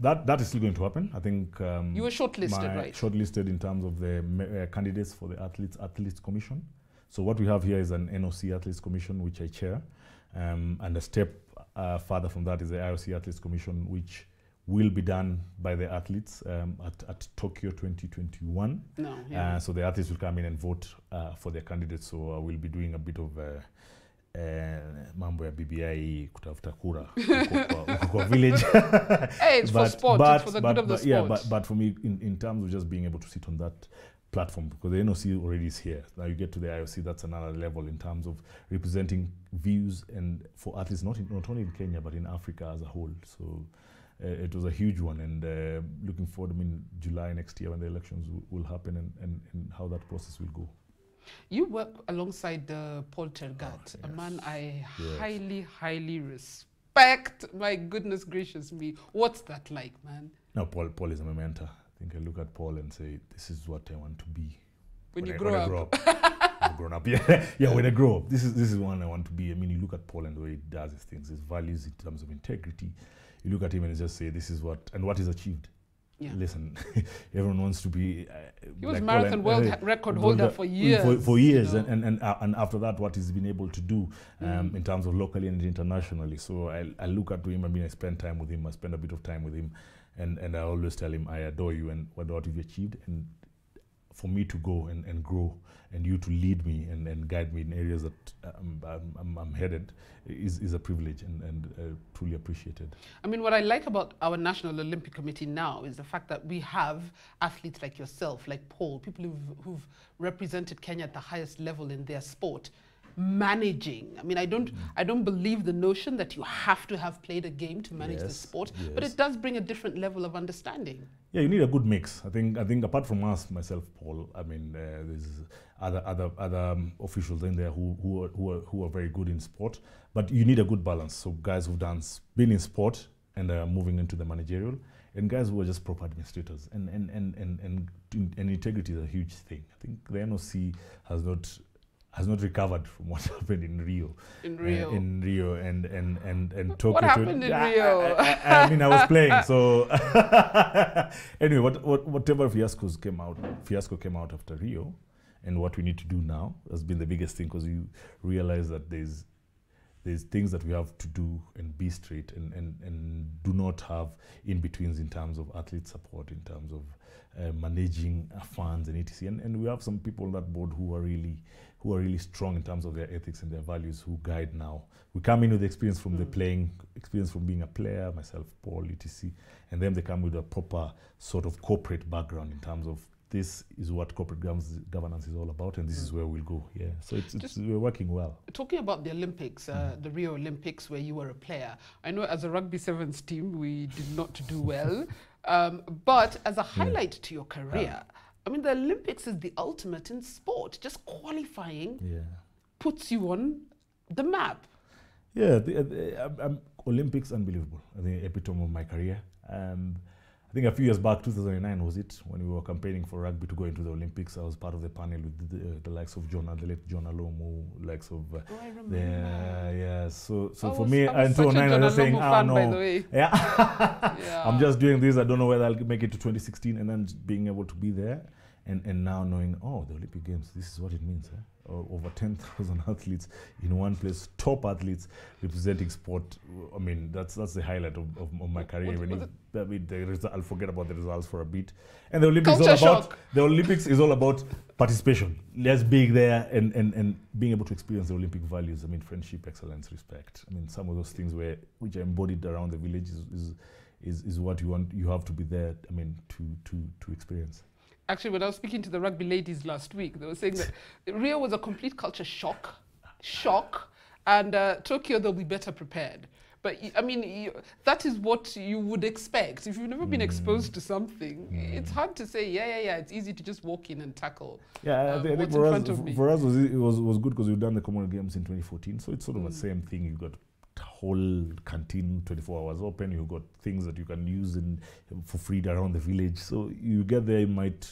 that is still going to happen. I think you were shortlisted, right? Shortlisted in terms of the candidates for the Athletes Commission. So what we have here is an NOC Athletes Commission, which I chair, and a step further from that is the IOC Athletes Commission, which will be done by the athletes at Tokyo 2021. So the athletes will come in and vote for their candidates. So we'll be doing a bit of mambo ya BBI kutafuta kura kwa village. Hey, it's for sport, it's for the good of the sport. Yeah, but for me, in terms of just being able to sit on that platform, because the NOC already is here. Now you get to the IOC, that's another level in terms of representing views and for athletes, not only in Kenya, but in Africa as a whole. So it was a huge one, and looking forward, I mean, July next year when the elections will happen and how that process will go. You work alongside Paul Tergat, a man I highly respect. My goodness gracious me. What's that like, man? No, Paul is my mentor. I think I look at Paul and say, this is what I want to be when you grow up. I've grown up. Yeah, yeah. When I grow up, this is one I want to be. I mean, you look at Paul and the way he does his things, his values in terms of integrity. You look at him and you just say, this is what, and what he's achieved. Yeah. Listen, everyone wants to be. He was marathon world record holder for years. For years, you know? and after that, what he's been able to do in terms of locally and internationally. So I look at him. I mean, I spend time with him. I spend a bit of time with him, and I always tell him, I adore you and what you've achieved. And for me to go and grow, and you to lead me and guide me in areas that I'm headed is a privilege and truly appreciated. I mean, what I like about our National Olympic Committee now is the fact that we have athletes like yourself, like Paul, people who've represented Kenya at the highest level in their sport, managing. I mean, I don't believe the notion that you have to have played a game to manage the sport, but it does bring a different level of understanding. Yeah, you need a good mix. I think apart from us, myself, Paul, I mean, there's other officials in there who are very good in sport, but you need a good balance. So guys who've been in sport and are moving into the managerial, and guys who are just proper administrators, and integrity is a huge thing. I think the NOC has not recovered from what happened in Rio. In Rio and Tokyo. What happened in Rio? I mean, I was playing, so anyway, whatever fiasco came out after Rio, and what we need to do now has been the biggest thing, because you realize that there's things that we have to do and be straight and do not have in-betweens in terms of athlete support, in terms of managing funds and etc. And we have some people on that board who are really strong in terms of their ethics and their values, who guide now. We come in with experience from the playing, experience from being a player, myself, Paul, etc. And then they come with a proper sort of corporate background in terms of this is what corporate governance is all about, and this is where we'll go. Yeah, so we're working well. Talking about the Olympics, the Rio Olympics, where you were a player, I know as a Rugby Sevens team we did not do well, but as a highlight to your career, I mean, the Olympics is the ultimate in sport. Just qualifying puts you on the map. Yeah, Olympics, unbelievable. I think epitome of my career. I think a few years back, 2009 was it, when we were campaigning for rugby to go into the Olympics. I was part of the panel with the likes of the late John Alomu, likes of I remember. So for me, in 2009, I was saying, no, I'm just doing this. I don't know whether I'll make it to 2016, and then being able to be there, and now knowing, the Olympic Games, this is what it means. Over 10,000 athletes in one place, top athletes representing sport. I mean, that's the highlight of my career. I'll forget about the results for a bit. And the Olympics is all about participation. Let's be there and being able to experience the Olympic values. I mean, friendship, excellence, respect. I mean, some of those things which are embodied around the village is what you want. You have to be there. I mean, to experience. Actually, when I was speaking to the rugby ladies last week, they were saying that Rio was a complete culture shock, and Tokyo they'll be better prepared. But I mean, that is what you would expect. If you've never been exposed to something, it's hard to say, it's easy to just walk in and tackle I think for us it was good because we've done the Commonwealth Games in 2014, so it's sort of the same thing. You've got whole canteen 24 hours open, you've got things that you can use for free around the village. So you get there, you might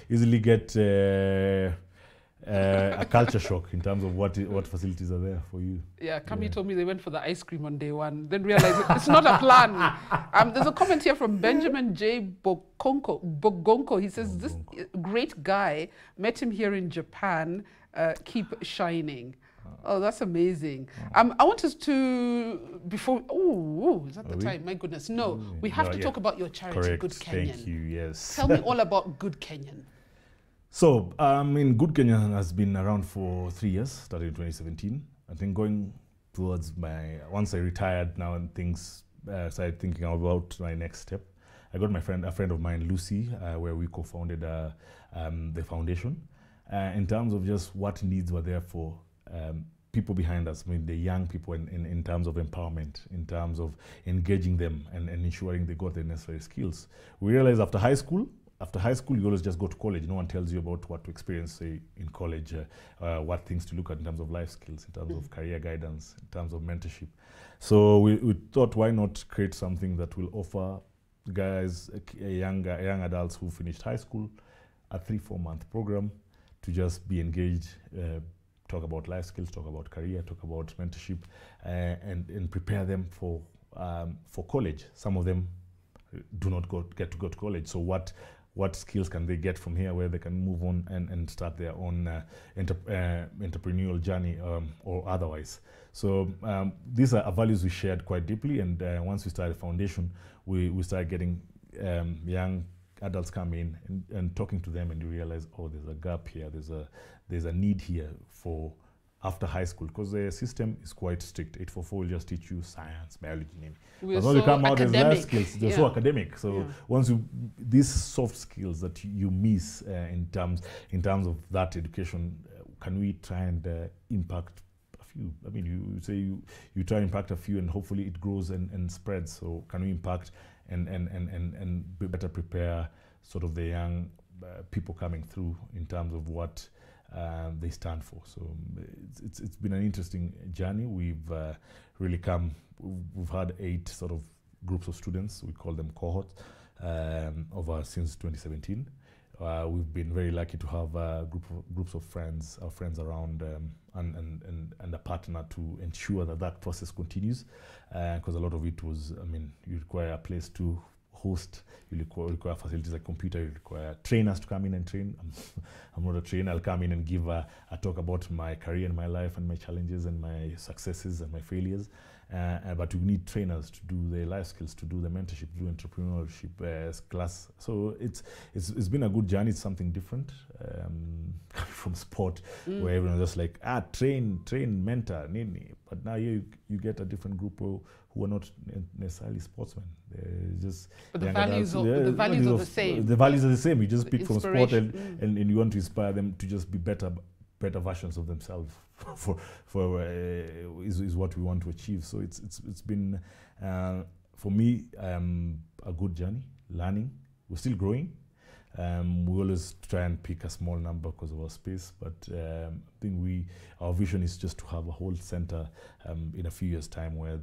easily get a culture shock in terms of what facilities are there for you. Yeah, Kami told me they went for the ice cream on day one, then realized it's not a plan. There's a comment here from Benjamin J. Bogonko. He says, this great guy, met him here in Japan, keep shining. Oh, that's amazing. I want us to, before, is that the time? My goodness. No, we have to talk about your charity, Correct. Good Kenyan. Thank you, yes. Tell me all about Good Kenyan. So, Good Kenyan has been around for 3 years, started in 2017. I think going towards once I retired now and things, started thinking about my next step. I got a friend of mine, Lucy, where we co-founded the foundation. In terms of just what needs were there for people behind us, I mean, the young people in terms of empowerment, in terms of engaging them and ensuring they got the necessary skills. We realized after high school, you always just go to college. No one tells you about what to experience, say, in college, what things to look at in terms of life skills, in terms of career guidance, in terms of mentorship. So we thought, why not create something that will offer guys, young adults who finished high school, a 3-4 month program to just be engaged, talk about life skills, talk about career, talk about mentorship, and prepare them for college. Some of them do not get to go to college. So what skills can they get from here where they can move on and start their own entrepreneurial journey or otherwise. So these are values we shared quite deeply, and once we started foundation, we started getting young adults come in and talking to them, and you realize, oh, there's a gap here, there's a need here for after high school, because the system is quite strict. 844 will just teach you science, biology, name. But when you come out as life skills, they're so academic. So once these soft skills that you miss in terms of that education, can we try and impact a few? I mean, you say you try and impact a few, and hopefully it grows and spreads. So can we impact and better prepare sort of the young people coming through in terms of what they stand for? So it's been an interesting journey. We've really come. We've had 8 sort of groups of students. We call them cohorts over since 2017. We've been very lucky to have groups of friends, our friends around, and a partner to ensure that process continues. Because a lot of it was, I mean, you require a place to host, you require facilities like computer, you require trainers to come in and train. I'm not a trainer. I'll come in and give a talk about my career and my life and my challenges and my successes and my failures. But you need trainers to do the life skills, to do the mentorship, to do entrepreneurship class. So it's been a good journey. It's something different from sport, where everyone's just like, train, mentor, nini. But now you get a different group who are not necessarily sportsmen. But the values are the same. The values are the same. You just pick from sport and you want to inspire them to just be better versions of themselves is what we want to achieve. So it's been for me a good journey, learning. We're still growing. We always try and pick a small number because of our space, but I think our vision is just to have a whole center in a few years' time where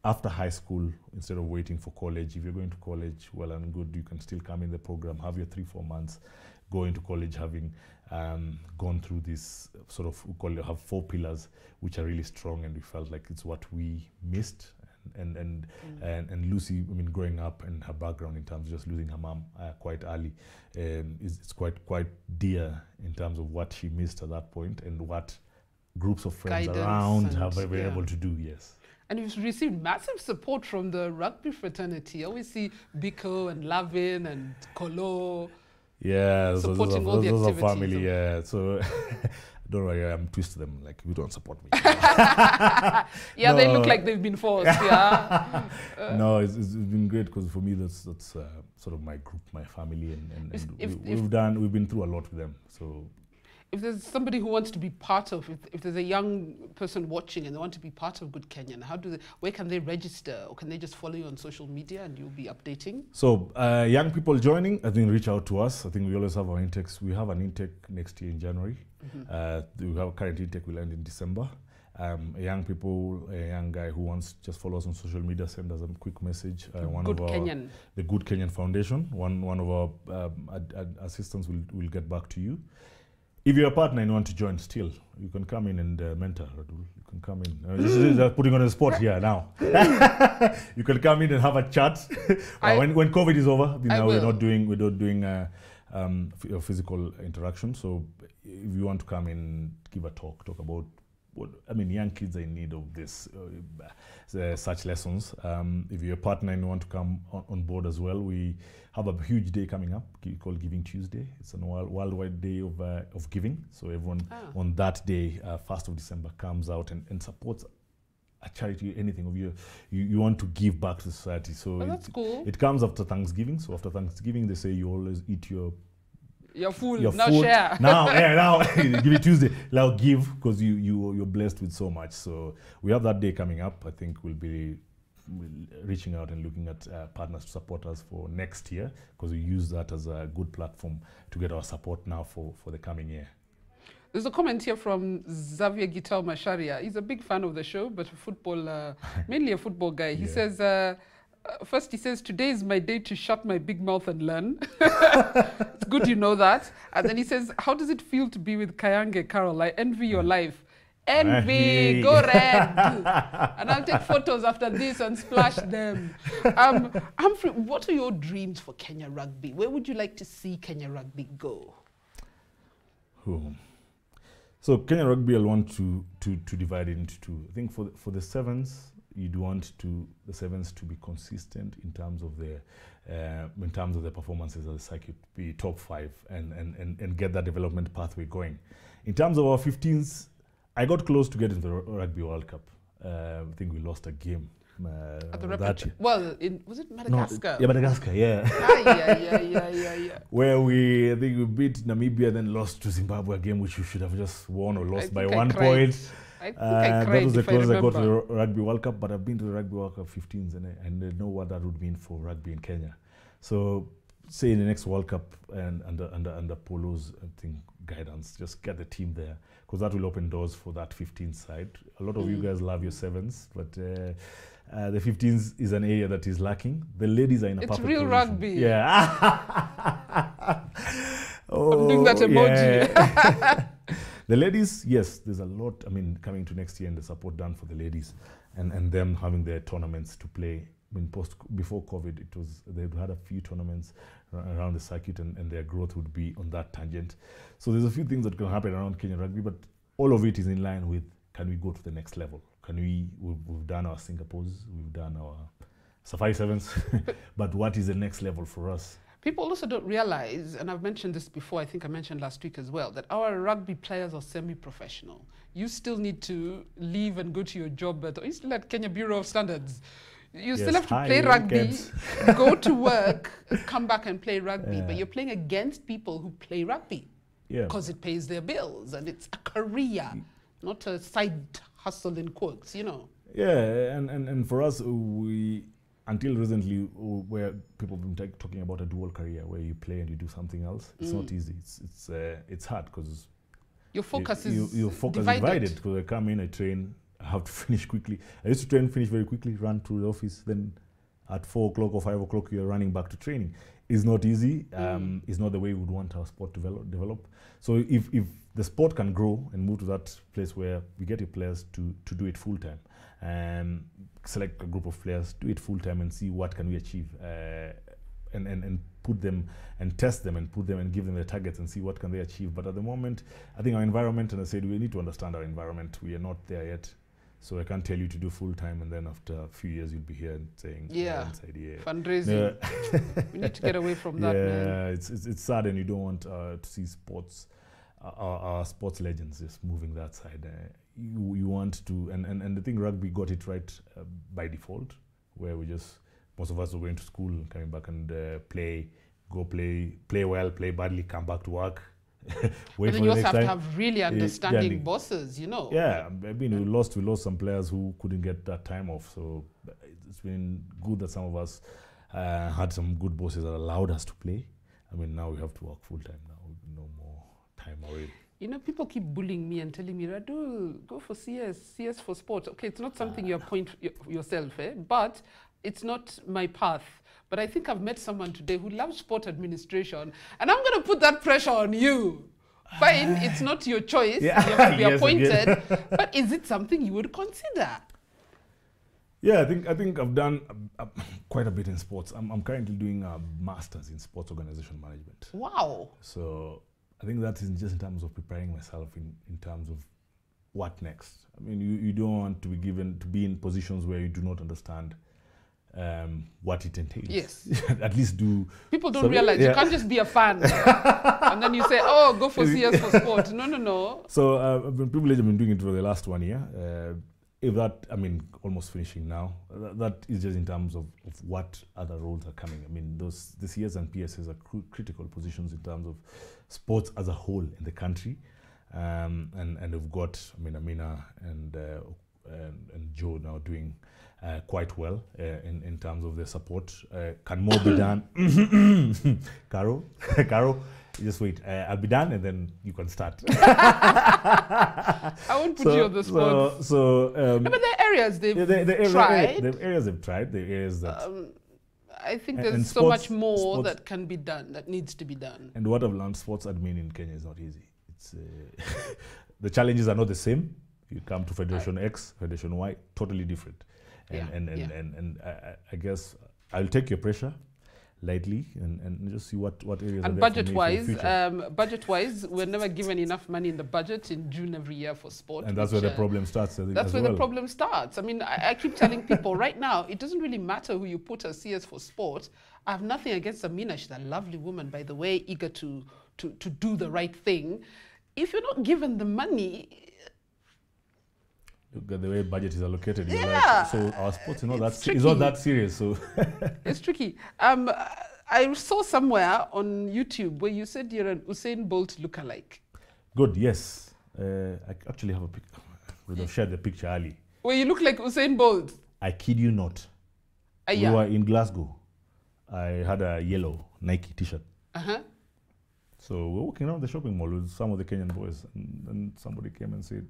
after high school, instead of waiting for college, if you're going to college, well and good, you can still come in the program, have your 3-4 months, go into college having gone through this sort of, have 4 pillars, which are really strong, and we felt like it's what we missed. And Lucy, I mean, growing up and her background in terms of just losing her mom quite early, it's quite dear in terms of what she missed at that point and what groups of friends around have been able to do. Yes. And you've received massive support from the rugby fraternity. I always see Biko and Lavin and Kolo. Yeah, supporting all the activities. Those are family, yeah. So don't worry, I'm twist them, like, you don't support me. Yeah, no. They look like they've been forced, yeah. No, it's been great, because for me, that's sort of my group, my family, and we've been through a lot with them, so. If there's somebody who wants to be part of, if there's a young person watching and they want to be part of Good Kenyan, where can they register, or can they just follow you on social media and you'll be updating? So young people joining, I think reach out to us. I think we always have our intakes. We have an intake next year in January. We have a current intake will end in December. Young people, a young guy who wants, just follow us on social media, send us a quick message. The Good Kenyan Foundation, one of our assistants will get back to you. If you're a partner and you want to join still, you can come in and mentor. You can come in. This is putting on the spot here now. You can come in and have a chat. When COVID is over, we're not doing physical interaction. So if you want to come in, give a talk about young kids are in need of this, such lessons. If you're a partner and you want to come on board as well, we have a huge day coming up called Giving Tuesday. It's a worldwide day of giving. So everyone on that day, 1st of December, comes out and supports a charity, anything of you want to give back to society. So that's cool. It comes after Thanksgiving. So after Thanksgiving, they say you always eat your food, now share. Now Give it Tuesday. Now give, because you're blessed with so much. So we have that day coming up. I think we'll be reaching out and looking at partners to support us for next year, because we use that as a good platform to get our support now for the coming year. There's a comment here from Xavier Gital Masharia. He's a big fan of the show, but mainly a football guy. He says, first he says, today is my day to shut my big mouth and learn. It's good you know that? And then he says, how does it feel to be with Kayange, Carol? I envy your life. Envy, go red. And I'll take photos after this and splash them. Humphrey, what are your dreams for Kenya Rugby? Where would you like to see Kenya Rugby go? So Kenya Rugby, I'll want to divide it into two. I think for the sevens, you'd want the sevens to be consistent in terms of their performances as a circuit, be top 5 and get that development pathway going. In terms of our 15s, I got close to getting the Rugby World Cup. I think we lost a game. At the Rugby, well, was it Madagascar? Yeah, Madagascar, yeah. yeah. Where I think we beat Namibia, then lost to Zimbabwe, a game which we should have just won or lost by 1 point. I think I cried, that was the closest I got to the remember. Rugby World Cup, but I've been to the Rugby World Cup 15s and I know what that would mean for rugby in Kenya. So, say in the next World Cup and under Polo's, I think, guidance, just get the team there, because that will open doors for that 15 side. A lot of you guys love your sevens, but the 15s is an area that is lacking. The ladies are in a perfect real position. rugby. Yeah. I'm doing that emoji. Yeah. The ladies, yes, there's a lot, I mean, coming to next year and the support done for the ladies and them having their tournaments to play. I mean, before COVID, they've had a few tournaments around the circuit and their growth would be on that tangent. So there's a few things that can happen around Kenya Rugby, but all of it is in line with, can we go to the next level? We've done our Singapores, we've done our Safari Sevens, but what is the next level for us? People also don't realize, and I've mentioned this before, I think I mentioned last week as well, that our rugby players are semi-professional. You still need to leave and go to your job, but you still at Kenya Bureau of Standards. You still have to play rugby, go to work, come back and play rugby, but you're playing against people who play rugby because it pays their bills and it's a career, not a side hustle in quotes, you know. Yeah, and for us, until recently, where people have been talking about a dual career, where you play and you do something else, it's not easy. It's hard because your focus is divided. Because I come in, I train, I have to finish quickly. I used to train, finish very quickly, run to the office. Then at 4 o'clock or 5 o'clock, you're running back to training. It's not easy. It's not the way we would want our sport to develop. So if the sport can grow and move to that place where we get your players to do it full time, and select a group of players, do it full time, and see what can we achieve, and put them and test them and put them and give them the targets and see what can they achieve. But at the moment, I think our environment, and I said we need to understand our environment. We are not there yet. So I can't tell you to do full time and then after a few years you'll be here and saying, fundraising. We need to get away from that, man. Yeah, it's sad, and you don't want to see sports, our sports legends just moving that side. You want to, and I think rugby got it right by default, where most of us were going to school, coming back and play well, play badly, come back to work. But then you also have to have really understanding bosses, you know. Yeah, I mean, we lost some players who couldn't get that time off. So it's been good that some of us had some good bosses that allowed us to play. I mean, now we have to work full time now. No more time already. You know, people keep bullying me and telling me, Radull, go for CS for sports. Okay, it's not something you appoint yourself, but it's not my path. But I think I've met someone today who loves sport administration, and I'm going to put that pressure on you. Fine, it's not your choice. You have to be appointed. But is it something you would consider? Yeah, I think I've done quite a bit in sports. I'm currently doing a master's in sports organization management. Wow. So I think that is just in terms of preparing myself in terms of what next. I mean, you don't want to be in positions where you do not understand what it entails. Yes. At least do. People don't realize you can't just be a fan and then you say, oh, go for CS for sport. No. So I've been privileged. I've been doing it for the last 1 year. If that, I mean, almost finishing now. That is just in terms of what other roles are coming. I mean, the CS and PSs are critical positions in terms of sports as a whole in the country. And we've got, I mean, Amina and Joe now doing quite well in terms of their support. Can more be done? Caro, just wait. I'll be done and then you can start. I won't put you on the spot. But there are areas they've tried. The areas they've tried. The areas that I think And there's so sports- much more sports- that can be done, that needs to be done. And what I've learned, sports admin in Kenya is not easy. It's the challenges are not the same. You come to Federation X, Federation Y, totally different. And I guess I'll take your pressure lightly and just see what areas. And are there for me for the future. budget-wise, we're never given enough money in the budget in June every year for sport. And that's where the problem starts. I think, That's as where well. the problem starts. I mean, I keep telling people right now, it doesn't really matter who you put as CS for sport. I have nothing against Amina. She's a lovely woman, by the way, eager to do the right thing. If you're not given the money, Look at the way budget is allocated. You're Yeah. like, so our sports is not that tricky. it's not that serious. So it's tricky. I saw somewhere on YouTube where you said you're an Usain Bolt lookalike. good. Yes, I actually have a picture. Would have shared the picture early. Well, you look like Usain Bolt. I kid you not. We were in Glasgow. I had a yellow Nike T-shirt. Uh-huh. So we're walking around the shopping mall with some of the Kenyan boys, and somebody came and said,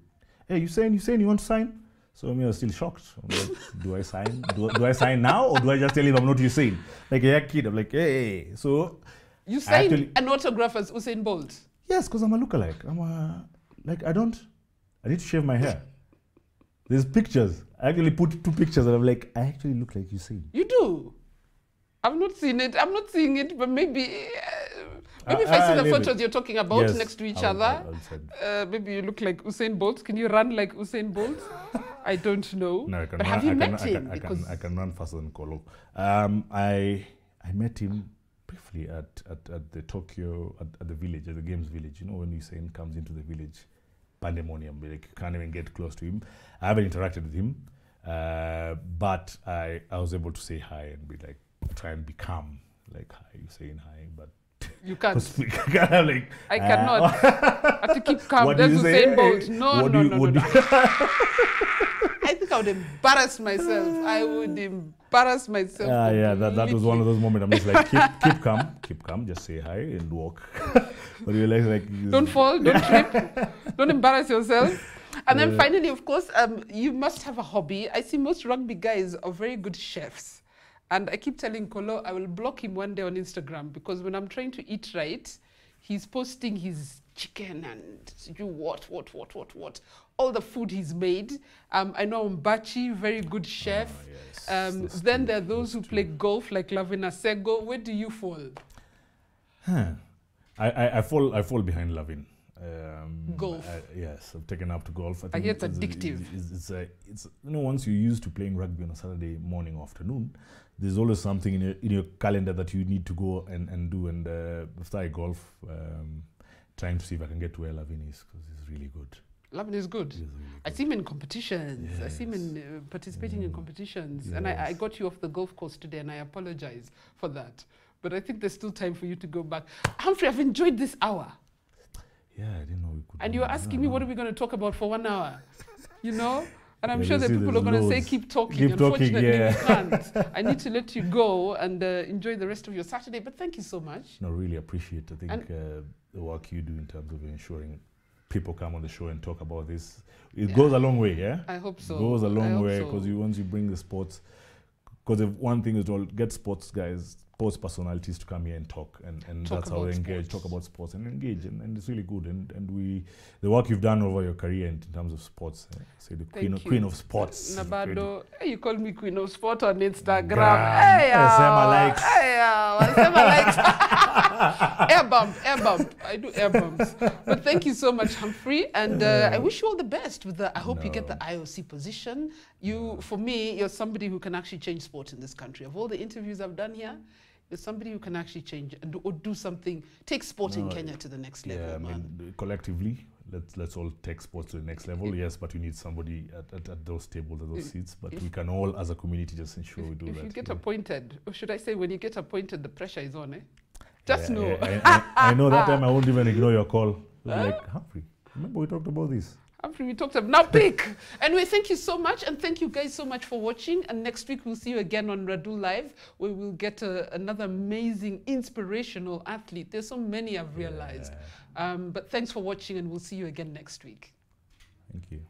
"Hey, you saying you want to sign?" So I was still shocked. I'm like, do I sign? Do I sign now, or do I just tell him I'm not Usain? Like a young kid, I'm like, hey. So You I signed actually- an autograph as Usain Bolt. yes, because I'm a lookalike. I need to shave my hair. There's pictures. I actually put 2 pictures, and I'm like, I actually look like Usain. You do. I've not seen it. I'm not seeing it, but maybe if I see the leave photos it. you're talking about Yes, next to each I'll other, send. maybe you look like Usain Bolt. Can you run like Usain Bolt? I don't know. No, I can But run, have you I met can, him? I Because can, I can run faster than Kolo. I met him briefly at the Tokyo, at the village, at the games village. You know, when Usain comes into the village, pandemonium, like you can't even get close to him. I haven't interacted with him, but I was able to say hi and be like, try and be calm. Like, hi, Usain, hi, but you can't. like, I cannot. I have to keep calm. what do There's you say? Usain Bolt. No. What do you- I think I would embarrass myself. I would embarrass myself. yeah, that was one of those moments. I'm just like, keep calm, just say hi and walk. But you like Don't fall, don't trip, don't embarrass yourself. And then finally, of course, you must have a hobby. I see most rugby guys are very good chefs. And I keep telling Kolo, I will block him one day on Instagram because when I'm trying to eat right, he's posting his chicken and you what, all the food he's made. I know Mbachi, very good chef. yes, Then there are those who play golf like Lavina Sego. Where do you fall? I fall behind Lavin. Golf. Yes, I've taken up to golf. I hear it's addictive. It's you know, once you're used to playing rugby on a Saturday morning or afternoon, there's always something in your calendar that you need to go and do. And after I golf, trying to see if I can get to where Lavin is because he's really good. Lavin is good. He's really I see him in competitions. I see him in participating in competitions. And I got you off the golf course today, and I apologize for that. But I think there's still time for you to go back. Humphrey, I've enjoyed this hour. Yeah, I didn't know we could. And do you're that. asking me, what are we going to talk about for 1 hour? You know? And I'm Yeah, sure you that see people are there's going to say, loads. keep talking. Keep talking, Unfortunately, yeah. we can't. I need to let you go and enjoy the rest of your Saturday. But thank you so much. No, really appreciate. I think the work you do in terms of ensuring people come on the show and talk about this. It goes a long way, yeah. I hope so. It goes a I long hope way so. because once you bring the sports, because one thing is to get sports guys, sports personalities to come here and talk, and Talk that's how we about engage, sports. talk about sports and engage, and it's really good. And the work you've done over your career in terms of sports, say the queen of sports. Nabado, hey, you called me Queen of Sport on Instagram. Gram. Hey, Sema likes. Hey, Sema likes. Air bump. I do air bumps. But thank you so much, Humphrey. And I wish you all the best with I hope you get the IOC position. For me, you're somebody who can actually change sport in this country. Of all the interviews I've done here, you're somebody who can actually change or do something, take sport in Kenya to the next level, Yeah, I man. mean, collectively, let's all take sports to the next level. Yes, but you need somebody at those tables, at those seats. But we can all, as a community, just ensure we do that. If you get appointed, or should I say when you get appointed, the pressure is on, eh? Just know. I know that time I won't even ignore your call. Like, Humphrey, remember we talked about this? Humphrey, we talked about now pick. Anyway, thank you so much, and thank you guys so much for watching. And next week we'll see you again on Radull Live, where we'll get another amazing, inspirational athlete. There's so many I've realized. But thanks for watching, and we'll see you again next week. Thank you.